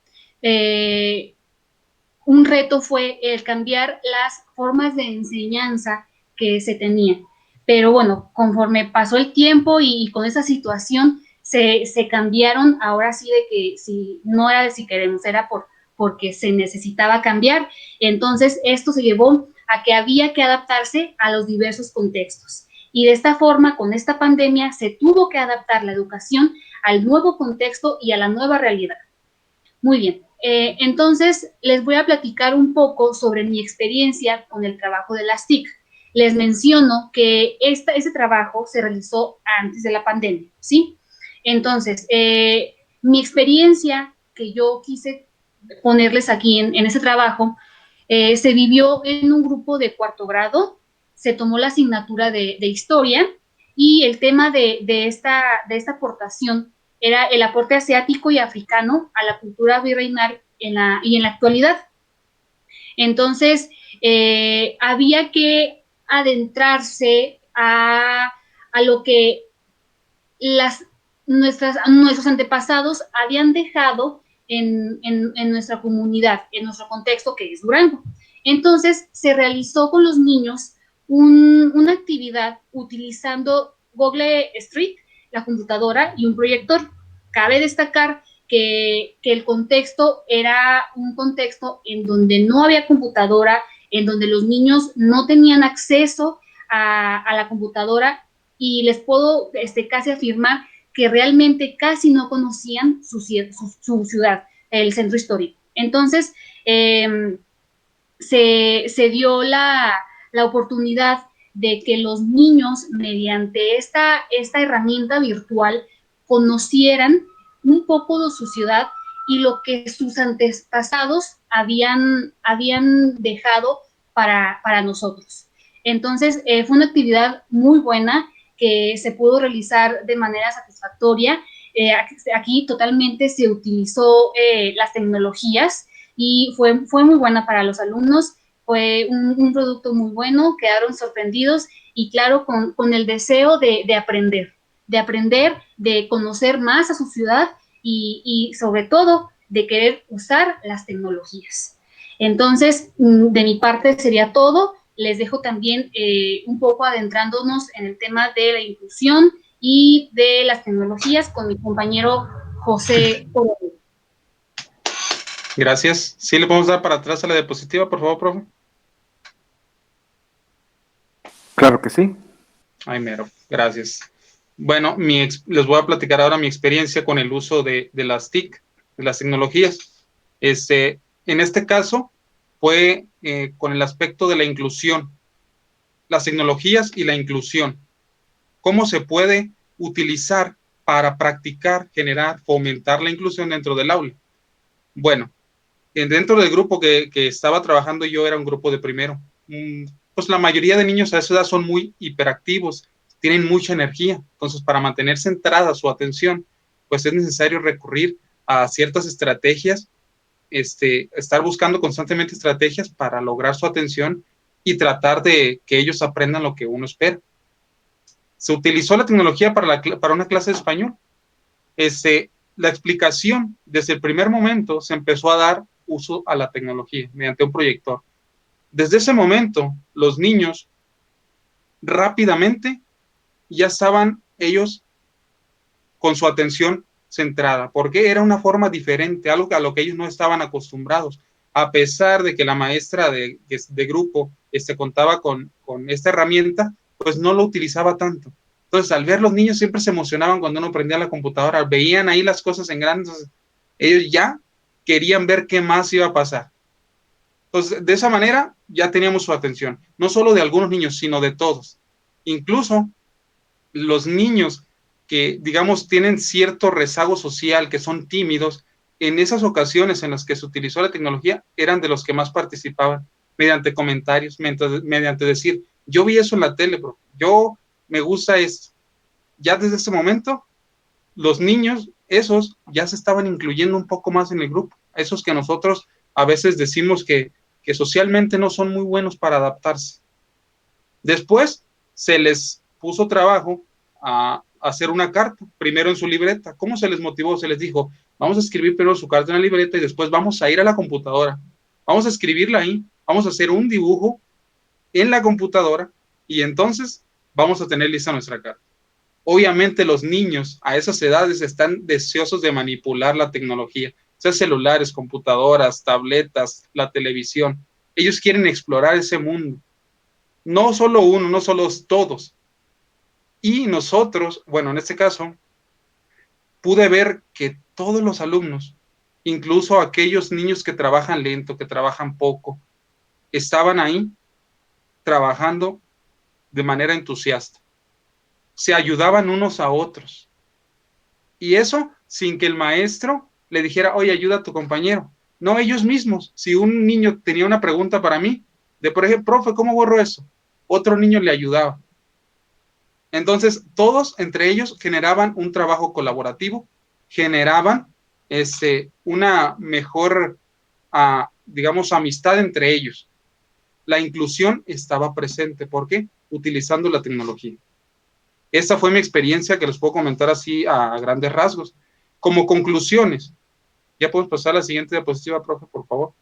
un reto fue el cambiar las formas de enseñanza que se tenían. Pero bueno, conforme pasó el tiempo y con esa situación se cambiaron, ahora sí de que si no era de si queremos, era porque se necesitaba cambiar. Entonces esto se llevó a que había que adaptarse a los diversos contextos. Y de esta forma, con esta pandemia, se tuvo que adaptar la educación al nuevo contexto y a la nueva realidad. Muy bien. Entonces, les voy a platicar un poco sobre mi experiencia con el trabajo de las TIC. Les menciono que ese trabajo se realizó antes de la pandemia, ¿sí? Entonces, mi experiencia que yo quise ponerles aquí en ese trabajo Se vivió en un grupo de cuarto grado, se tomó la asignatura de historia y el tema de esta aportación era el aporte asiático y africano a la cultura virreinal y en la actualidad. Entonces, había que adentrarse a lo que nuestros antepasados habían dejado en nuestra comunidad, en nuestro contexto que es Durango. Entonces, se realizó con los niños una actividad utilizando Google Street, la computadora y un proyector. Cabe destacar que el contexto era un contexto en donde no había computadora, en donde los niños no tenían acceso a la computadora y les puedo casi afirmar que realmente casi no conocían su ciudad, el centro histórico. Entonces, se dio la oportunidad de que los niños, mediante esta herramienta virtual, conocieran un poco de su ciudad y lo que sus antepasados habían dejado para nosotros. Entonces, fue una actividad muy buena que se pudo realizar de manera satisfactoria. Aquí totalmente se utilizó las tecnologías y fue muy buena para los alumnos, fue un producto muy bueno, quedaron sorprendidos y claro, con el deseo de aprender, de conocer más a su ciudad y sobre todo de querer usar las tecnologías. Entonces, de mi parte sería todo. Les dejo también un poco adentrándonos en el tema de la inclusión y de las tecnologías con mi compañero José. Gracias. ¿Sí le podemos dar para atrás a la diapositiva, por favor, profe? Claro que sí. Ay, mero. Gracias. Bueno, les voy a platicar ahora mi experiencia con el uso de las TIC, de las tecnologías. En este caso fue con el aspecto de la inclusión, las tecnologías y la inclusión. ¿Cómo se puede utilizar para practicar, generar, fomentar la inclusión dentro del aula? Bueno, dentro del grupo que estaba trabajando yo era un grupo de primero. Pues la mayoría de niños a esa edad son muy hiperactivos, tienen mucha energía. Entonces, para mantener centrada su atención, pues es necesario recurrir a ciertas estrategias, estar buscando constantemente estrategias para lograr su atención y tratar de que ellos aprendan lo que uno espera. Se utilizó la tecnología para una clase de español. La explicación, desde el primer momento, se empezó a dar uso a la tecnología mediante un proyector. Desde ese momento, los niños rápidamente ya estaban ellos con su atención centrada, porque era una forma diferente, algo a lo que ellos no estaban acostumbrados, a pesar de que la maestra de grupo contaba con esta herramienta, pues no lo utilizaba tanto. Entonces, al ver los niños siempre se emocionaban cuando uno prendía la computadora, veían ahí las cosas en grandes, ellos ya querían ver qué más iba a pasar. Entonces, de esa manera ya teníamos su atención, no solo de algunos niños, sino de todos. Incluso los niños que, digamos, tienen cierto rezago social, que son tímidos, en esas ocasiones en las que se utilizó la tecnología, eran de los que más participaban, mediante comentarios, mediante decir, yo vi eso en la tele, bro, yo me gusta esto. Ya desde ese momento, los niños, esos, ya se estaban incluyendo un poco más en el grupo, esos que nosotros a veces decimos que socialmente no son muy buenos para adaptarse. Después se les puso trabajo a hacer una carta, primero en su libreta. ¿Cómo se les motivó? Se les dijo, vamos a escribir primero su carta en la libreta y después vamos a ir a la computadora. Vamos a escribirla ahí, vamos a hacer un dibujo en la computadora y entonces vamos a tener lista nuestra carta. Obviamente los niños a esas edades están deseosos de manipular la tecnología, sea celulares, computadoras, tabletas, la televisión. Ellos quieren explorar ese mundo. No solo uno, no solo todos. Y nosotros, bueno, en este caso, pude ver que todos los alumnos, incluso aquellos niños que trabajan lento, que trabajan poco, estaban ahí trabajando de manera entusiasta. Se ayudaban unos a otros. Y eso sin que el maestro le dijera, oye, ayuda a tu compañero. no ellos mismos. Si un niño tenía una pregunta para mí, de por ejemplo, profe, ¿cómo borro eso? Otro niño le ayudaba. Entonces, todos entre ellos generaban un trabajo colaborativo, generaban una mejor, digamos, amistad entre ellos. La inclusión estaba presente. ¿Por qué? Utilizando la tecnología. Esa fue mi experiencia que les puedo comentar así a grandes rasgos. Como conclusiones, ya podemos pasar a la siguiente diapositiva, profe, por favor.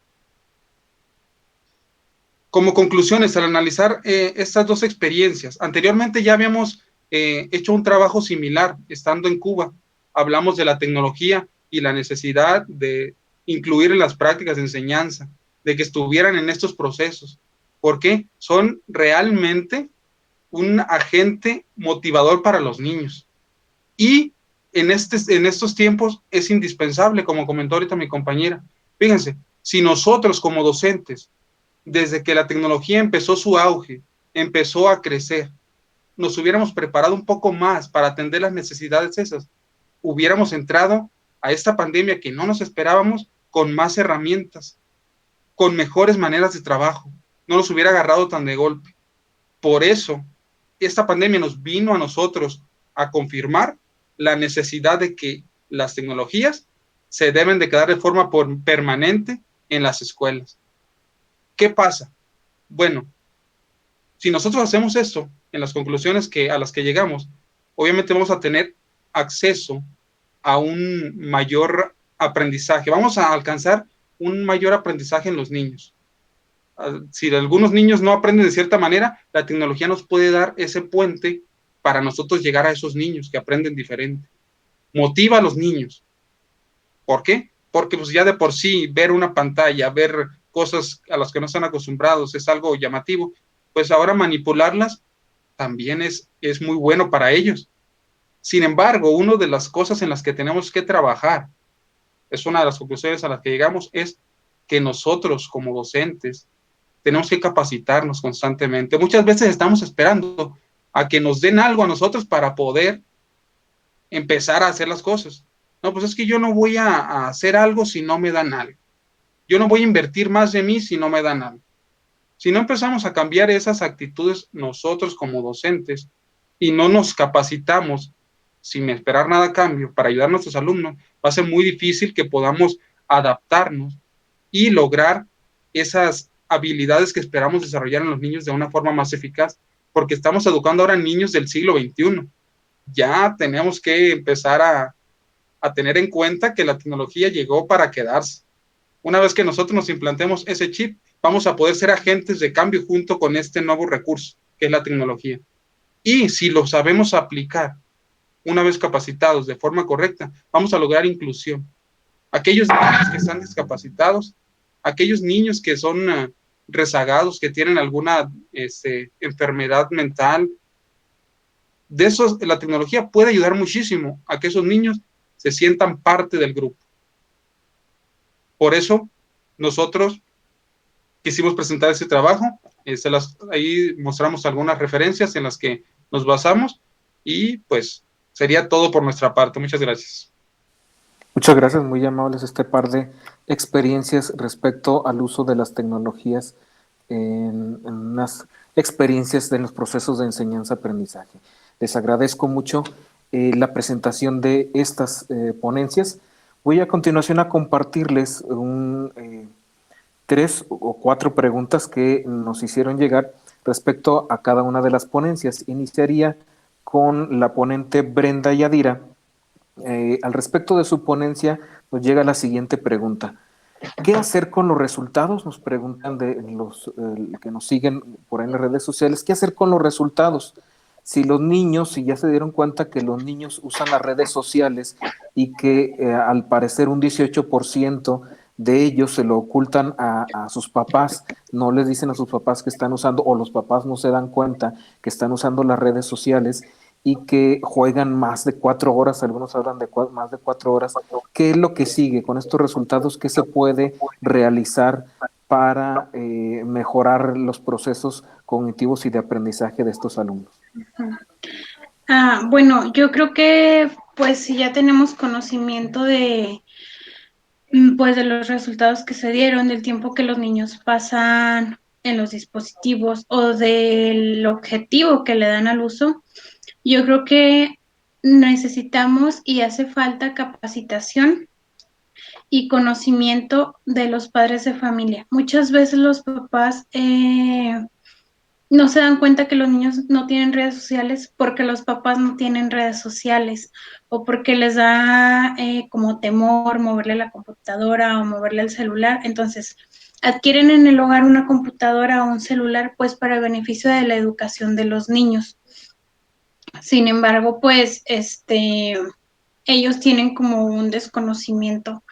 Como conclusiones, al analizar estas dos experiencias, anteriormente ya habíamos hecho un trabajo similar estando en Cuba. Hablamos de la tecnología y la necesidad de incluir en las prácticas de enseñanza, de que estuvieran en estos procesos, porque son realmente un agente motivador para los niños. Y en estos tiempos es indispensable, como comentó ahorita mi compañera. Fíjense, si nosotros como docentes, desde que la tecnología empezó su auge, empezó a crecer, nos hubiéramos preparado un poco más para atender las necesidades esas, hubiéramos entrado a esta pandemia que no nos esperábamos con más herramientas, con mejores maneras de trabajo, no nos hubiera agarrado tan de golpe. Por eso, esta pandemia nos vino a nosotros a confirmar la necesidad de que las tecnologías se deben de quedar de forma permanente en las escuelas. ¿Qué pasa? Bueno, si nosotros hacemos esto, en las conclusiones a las que llegamos, obviamente vamos a tener acceso a un mayor aprendizaje, vamos a alcanzar un mayor aprendizaje en los niños. Si algunos niños no aprenden de cierta manera, la tecnología nos puede dar ese puente para nosotros llegar a esos niños que aprenden diferente. Motiva a los niños. ¿Por qué? Porque pues ya de por sí ver una pantalla, ver cosas a las que no están acostumbrados es algo llamativo, pues ahora manipularlas también es muy bueno para ellos. Sin embargo, una de las cosas en las que tenemos que trabajar, es una de las conclusiones a las que llegamos, es que nosotros como docentes tenemos que capacitarnos constantemente. Muchas veces estamos esperando a que nos den algo a nosotros para poder empezar a hacer las cosas. No, pues es que yo no voy a hacer algo si no me dan algo. Yo no voy a invertir más de mí si no me dan algo. Si no empezamos a cambiar esas actitudes nosotros como docentes y no nos capacitamos sin esperar nada a cambio para ayudar a nuestros alumnos, va a ser muy difícil que podamos adaptarnos y lograr esas habilidades que esperamos desarrollar en los niños de una forma más eficaz, porque estamos educando ahora niños del siglo XXI. Ya tenemos que empezar a tener en cuenta que la tecnología llegó para quedarse. Una vez que nosotros nos implantemos ese chip, vamos a poder ser agentes de cambio junto con este nuevo recurso, que es la tecnología. Y si lo sabemos aplicar, una vez capacitados de forma correcta, vamos a lograr inclusión. Aquellos niños que están discapacitados, aquellos niños que son rezagados, que tienen alguna enfermedad mental, de esos la tecnología puede ayudar muchísimo a que esos niños se sientan parte del grupo. Por eso, nosotros quisimos presentar este trabajo, ahí mostramos algunas referencias en las que nos basamos y pues sería todo por nuestra parte. Muchas gracias. Muchas gracias, muy amables este par de experiencias respecto al uso de las tecnologías en unas experiencias de los procesos de enseñanza-aprendizaje. Les agradezco mucho la presentación de estas ponencias. Voy a continuación a compartirles 3 o 4 preguntas que nos hicieron llegar respecto a cada una de las ponencias. Iniciaría con la ponente Brenda Yadira. Al respecto de su ponencia, nos llega la siguiente pregunta. ¿Qué hacer con los resultados? Nos preguntan de los que nos siguen por ahí en las redes sociales. ¿Qué hacer con los resultados? Si los niños, si ya se dieron cuenta que los niños usan las redes sociales y que al parecer un 18% de ellos se lo ocultan a sus papás, no les dicen a sus papás que están usando, o los papás no se dan cuenta que están usando las redes sociales y que juegan más de 4 horas, algunos hablan de más de 4 horas. ¿Qué es lo que sigue con estos resultados? ¿Qué se puede realizar para mejorar los procesos cognitivos y de aprendizaje de estos alumnos? Bueno, yo creo que pues si ya tenemos conocimiento de Pues de los resultados que se dieron, del tiempo que los niños pasan en los dispositivos o del objetivo que le dan al uso, yo creo que necesitamos y hace falta capacitación y conocimiento de los padres de familia. Muchas veces los papás no se dan cuenta que los niños no tienen redes sociales porque los papás no tienen redes sociales o porque les da como temor moverle la computadora o moverle el celular. Entonces, adquieren en el hogar una computadora o un celular pues para el beneficio de la educación de los niños. Sin embargo, pues ellos tienen como un desconocimiento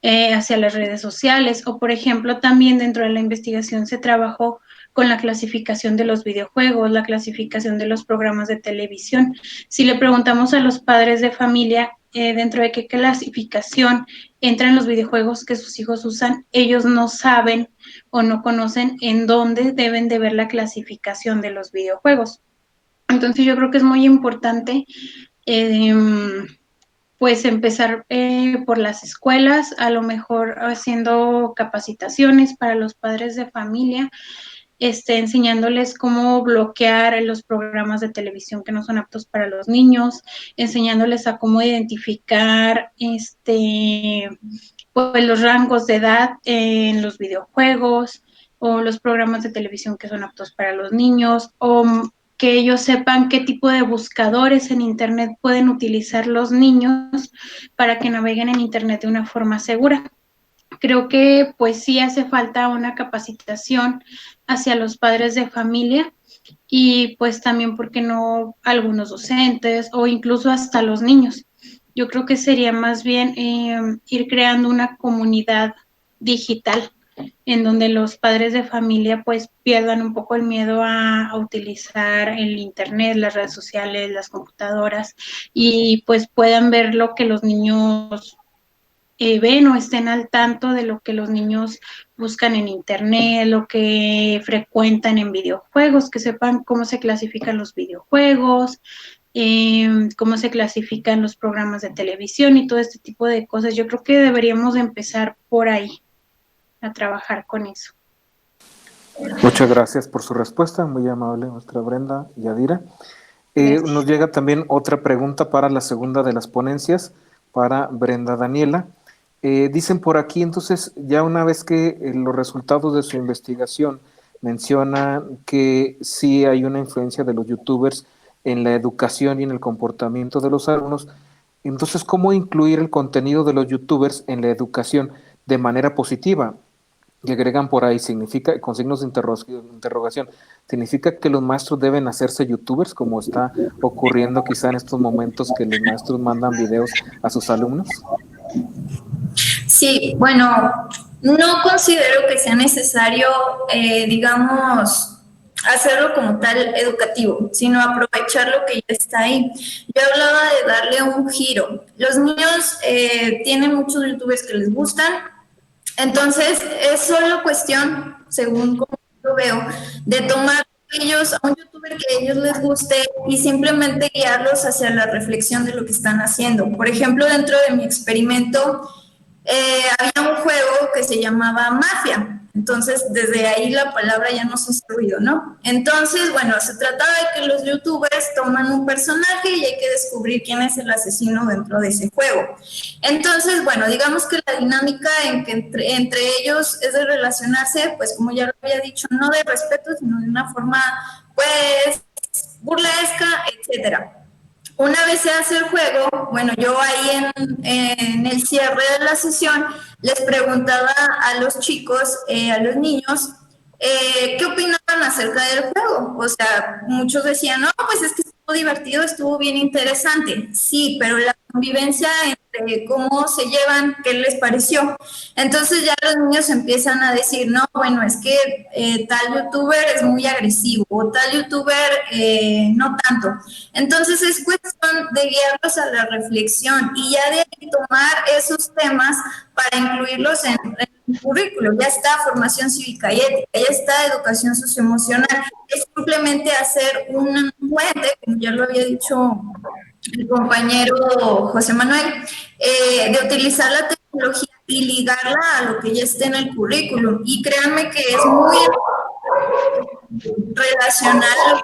hacia las redes sociales o, por ejemplo, también dentro de la investigación se trabajó con la clasificación de los videojuegos, la clasificación de los programas de televisión. Si le preguntamos a los padres de familia dentro de qué clasificación entran los videojuegos que sus hijos usan, ellos no saben o no conocen en dónde deben de ver la clasificación de los videojuegos. Entonces yo creo que es muy importante eh, pues empezar por las escuelas, a lo mejor haciendo capacitaciones para los padres de familia, enseñándoles cómo bloquear los programas de televisión que no son aptos para los niños, enseñándoles a cómo identificar pues los rangos de edad en los videojuegos o los programas de televisión que son aptos para los niños, o que ellos sepan qué tipo de buscadores en Internet pueden utilizar los niños para que naveguen en Internet de una forma segura. Creo que pues sí hace falta una capacitación hacia los padres de familia y pues también, ¿por qué no algunos docentes o incluso hasta los niños? Yo creo que sería más bien ir creando una comunidad digital en donde los padres de familia pues pierdan un poco el miedo a utilizar el internet, las redes sociales, las computadoras y pues puedan ver lo que los niños ven o estén al tanto de lo que los niños buscan en internet, lo que frecuentan en videojuegos, que sepan cómo se clasifican los videojuegos, cómo se clasifican los programas de televisión y todo este tipo de cosas. Yo creo que deberíamos empezar por ahí a trabajar con eso. Muchas gracias por su respuesta, muy amable nuestra Brenda Yadira. Nos llega también otra pregunta para la segunda de las ponencias, para Brenda Daniela. Dicen por aquí, entonces, ya una vez que los resultados de su investigación mencionan que sí hay una influencia de los youtubers en la educación y en el comportamiento de los alumnos, entonces, ¿cómo incluir el contenido de los youtubers en la educación de manera positiva? Y agregan por ahí, significa, con signos de interrogación, ¿significa que los maestros deben hacerse youtubers, como está ocurriendo quizá en estos momentos que los maestros mandan videos a sus alumnos? Sí, bueno, no considero que sea necesario, digamos, hacerlo como tal educativo, sino aprovechar lo que ya está ahí. Yo hablaba de darle un giro. Los niños tienen muchos youtubers que les gustan, entonces es solo cuestión, según como lo veo, de tomar ellos a un youtuber que a ellos les guste y simplemente guiarlos hacia la reflexión de lo que están haciendo. Por ejemplo, dentro de mi experimento, había un juego que se llamaba Mafia. Entonces, desde ahí la palabra ya nos hace ruido, ¿no? Entonces, bueno, se trataba de que los youtubers toman un personaje y hay que descubrir quién es el asesino dentro de ese juego. Entonces, bueno, digamos que la dinámica en que entre ellos es de relacionarse, pues como ya lo había dicho, no de respeto, sino de una forma, pues, burlesca, etcétera. Una vez se hace el juego, bueno, yo ahí en el cierre de la sesión les preguntaba a los chicos, a los niños, ¿qué opinaban acerca del juego? O sea, muchos decían, no, pues es que estuvo divertido, estuvo bien interesante. Sí, pero la convivencia entre cómo se llevan, ¿qué les pareció? Entonces ya los niños empiezan a decir, no, bueno, es que tal youtuber es muy agresivo o tal youtuber no tanto. Entonces es cuestión de guiarlos a la reflexión y ya de ahí tomar esos temas para incluirlos en el currículo. Ya está formación cívica y ética, ya está educación socioemocional. Es simplemente hacer un puente, como ya lo había dicho el compañero José Manuel, de utilizar la tecnología tecnología y ligarla a lo que ya esté en el currículum. Y créanme que es muy relacional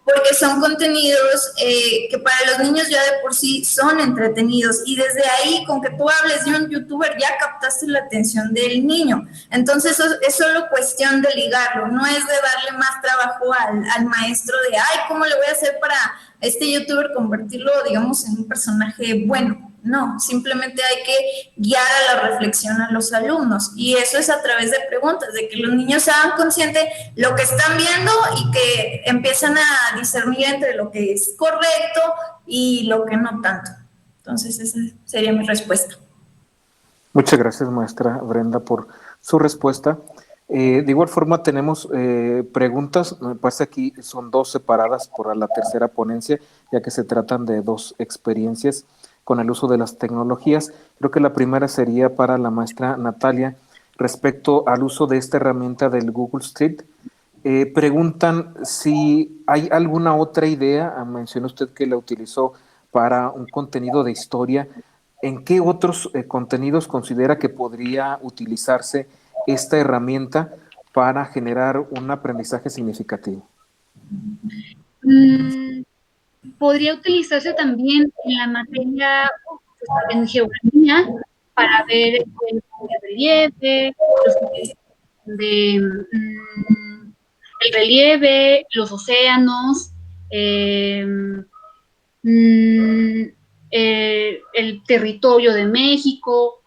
porque son contenidos que para los niños ya de por sí son entretenidos y desde ahí con que tú hables de un youtuber ya captaste la atención del niño. Entonces es solo cuestión de ligarlo, no es de darle más trabajo al maestro de, ay, ¿cómo le voy a hacer para este youtuber convertirlo, digamos, en un personaje bueno? No, simplemente hay que guiar a la reflexión a los alumnos y eso es a través de preguntas, de que los niños se hagan conscientes de lo que están viendo y que empiezan a discernir entre lo que es correcto y lo que no tanto. Entonces esa sería mi respuesta. Muchas gracias, maestra Brenda, por su respuesta. De igual forma, tenemos preguntas, me parece aquí son dos separadas por la tercera ponencia, ya que se tratan de dos experiencias con el uso de las tecnologías. Creo que la primera sería para la maestra Natalia, respecto al uso de esta herramienta del Google Street. Preguntan si hay alguna otra idea, mencionó usted que la utilizó para un contenido de historia. ¿En qué otros contenidos considera que podría utilizarse esta herramienta para generar un aprendizaje significativo? Podría utilizarse también en la materia en geografía para ver el relieve, el relieve, los océanos, el territorio de México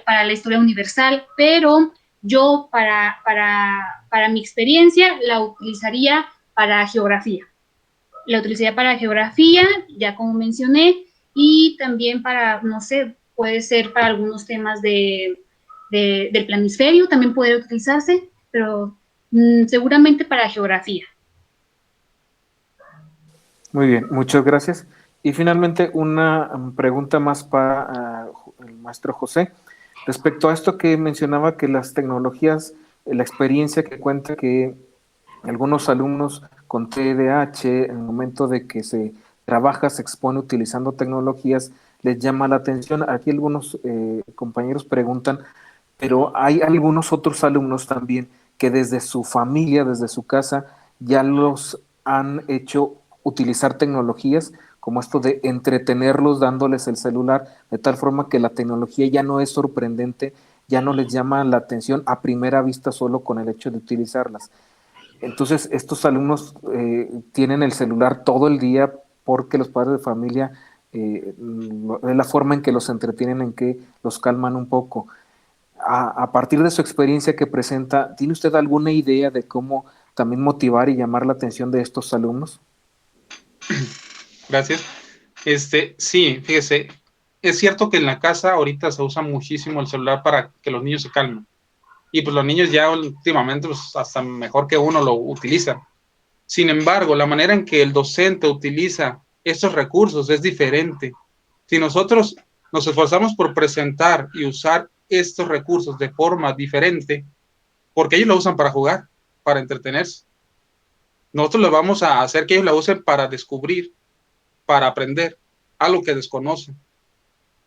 para la historia universal, pero yo para mi experiencia la utilizaría para geografía. La utilizaría para geografía, ya como mencioné, y también para, no sé, puede ser para algunos temas del planisferio, también puede utilizarse, pero seguramente para geografía. Muy bien, muchas gracias. Y finalmente una pregunta más para el maestro José. Respecto a esto que mencionaba que las tecnologías, la experiencia que cuenta que algunos alumnos con TDAH, en el momento de que se trabaja, se expone utilizando tecnologías, les llama la atención. Aquí algunos compañeros preguntan, pero hay algunos otros alumnos también que desde su familia, desde su casa, ya los han hecho utilizar tecnologías como esto de entretenerlos dándoles el celular, de tal forma que la tecnología ya no es sorprendente, ya no les llama la atención a primera vista solo con el hecho de utilizarlas. Entonces, estos alumnos tienen el celular todo el día porque los padres de familia, es la forma en que los entretienen, en que los calman un poco. A partir de su experiencia que presenta, ¿tiene usted alguna idea de cómo también motivar y llamar la atención de estos alumnos? Gracias. Sí, fíjese, es cierto que en la casa ahorita se usa muchísimo el celular para que los niños se calmen. Y pues los niños ya últimamente pues, hasta mejor que uno lo utilizan. Sin embargo, la manera en que el docente utiliza estos recursos es diferente. Si nosotros nos esforzamos por presentar y usar estos recursos de forma diferente, porque ellos lo usan para jugar, para entretenerse. Nosotros lo vamos a hacer que ellos la usen para descubrir, para aprender algo que desconocen,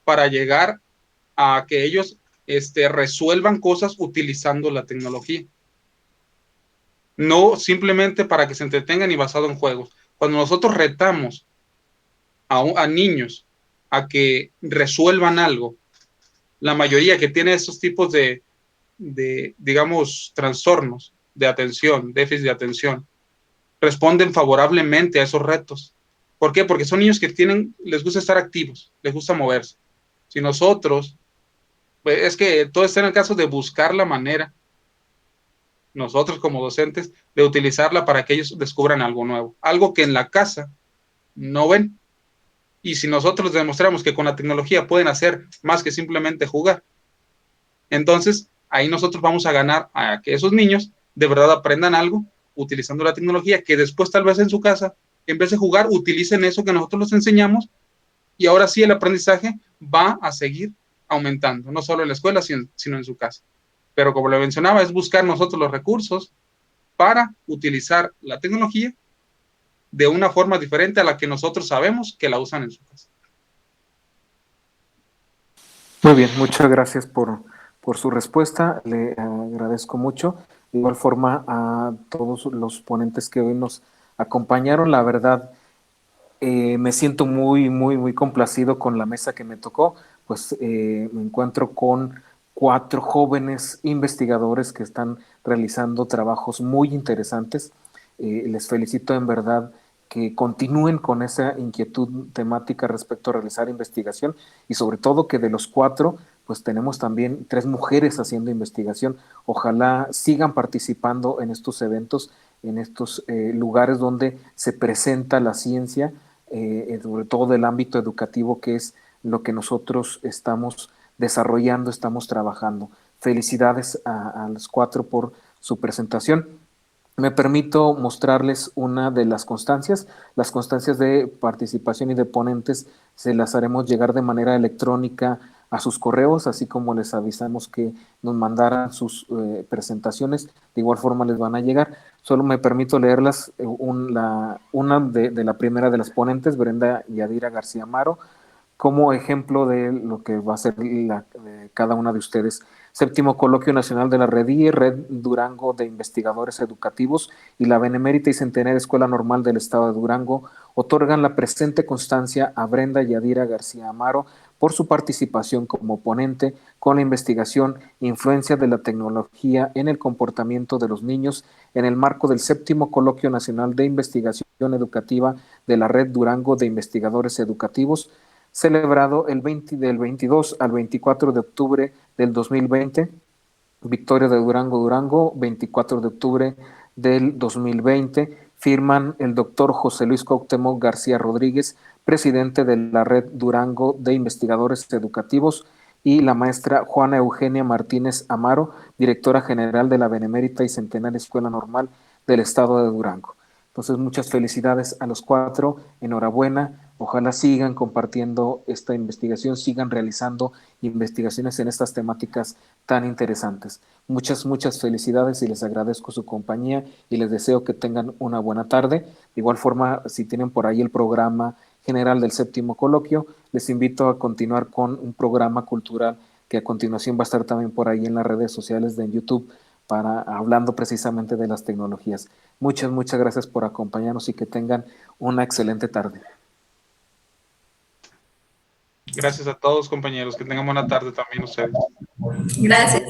para llegar a que ellos resuelvan cosas utilizando la tecnología. No simplemente para que se entretengan y basado en juegos. Cuando nosotros retamos a niños a que resuelvan algo, la mayoría que tiene estos tipos de digamos, trastornos de atención, déficit de atención, responden favorablemente a esos retos. ¿Por qué? Porque son niños que les gusta estar activos, les gusta moverse. Si nosotros, pues es que todo está en el caso de buscar la manera, nosotros como docentes, de utilizarla para que ellos descubran algo nuevo, algo que en la casa no ven. Y si nosotros demostramos que con la tecnología pueden hacer más que simplemente jugar, entonces ahí nosotros vamos a ganar a que esos niños de verdad aprendan algo utilizando la tecnología, que después tal vez en su casa, en vez de jugar, utilicen eso que nosotros les enseñamos y ahora sí el aprendizaje va a seguir aumentando, no solo en la escuela, sino en su casa. Pero como le mencionaba, es buscar nosotros los recursos para utilizar la tecnología de una forma diferente a la que nosotros sabemos que la usan en su casa. Muy bien, muchas gracias por su respuesta, le agradezco mucho. De igual forma a todos los ponentes que hoy nos acompañaron, la verdad me siento muy complacido con la mesa que me tocó, pues me encuentro con 4 jóvenes investigadores que están realizando trabajos muy interesantes. Les felicito en verdad que continúen con esa inquietud temática respecto a realizar investigación y sobre todo que de los 4, pues tenemos también 3 mujeres haciendo investigación. Ojalá sigan participando en estos eventos, en estos lugares donde se presenta la ciencia, sobre todo del ámbito educativo, que es lo que nosotros estamos desarrollando, estamos trabajando. Felicidades a los 4 por su presentación. Me permito mostrarles una de las constancias. Las constancias de participación y de ponentes se las haremos llegar de manera electrónica a sus correos, así como les avisamos que nos mandaran sus presentaciones. De igual forma les van a llegar. Solo me permito leerlas. Una de la primera de las ponentes, Brenda Yadira García Amaro, como ejemplo de lo que va a ser cada una de ustedes. Séptimo Coloquio Nacional de la REDIE, Red Durango de Investigadores Educativos y la Benemérita y Centenaria Escuela Normal del Estado de Durango otorgan la presente constancia a Brenda Yadira García Amaro por su participación como ponente con la investigación Influencia de la tecnología en el comportamiento de los niños en el marco del Séptimo Coloquio Nacional de Investigación Educativa de la Red Durango de Investigadores Educativos, celebrado del 22 al 24 de octubre del 2020, Victoria de Durango, Durango, 24 de octubre del 2020, firman el doctor José Luis Cuauhtémoc García Rodríguez, presidente de la Red Durango de Investigadores Educativos, y la maestra Juana Eugenia Martínez Amaro, directora general de la Benemérita y Centenaria Escuela Normal del Estado de Durango. Entonces, muchas felicidades a los 4, enhorabuena, ojalá sigan compartiendo esta investigación, sigan realizando investigaciones en estas temáticas tan interesantes. Muchas felicidades y les agradezco su compañía y les deseo que tengan una buena tarde. De igual forma, si tienen por ahí el programa general del séptimo coloquio, les invito a continuar con un programa cultural que a continuación va a estar también por ahí en las redes sociales de YouTube, hablando precisamente de las tecnologías. Muchas gracias por acompañarnos y que tengan una excelente tarde. Gracias a todos, compañeros. Que tengan buena tarde también ustedes. Gracias.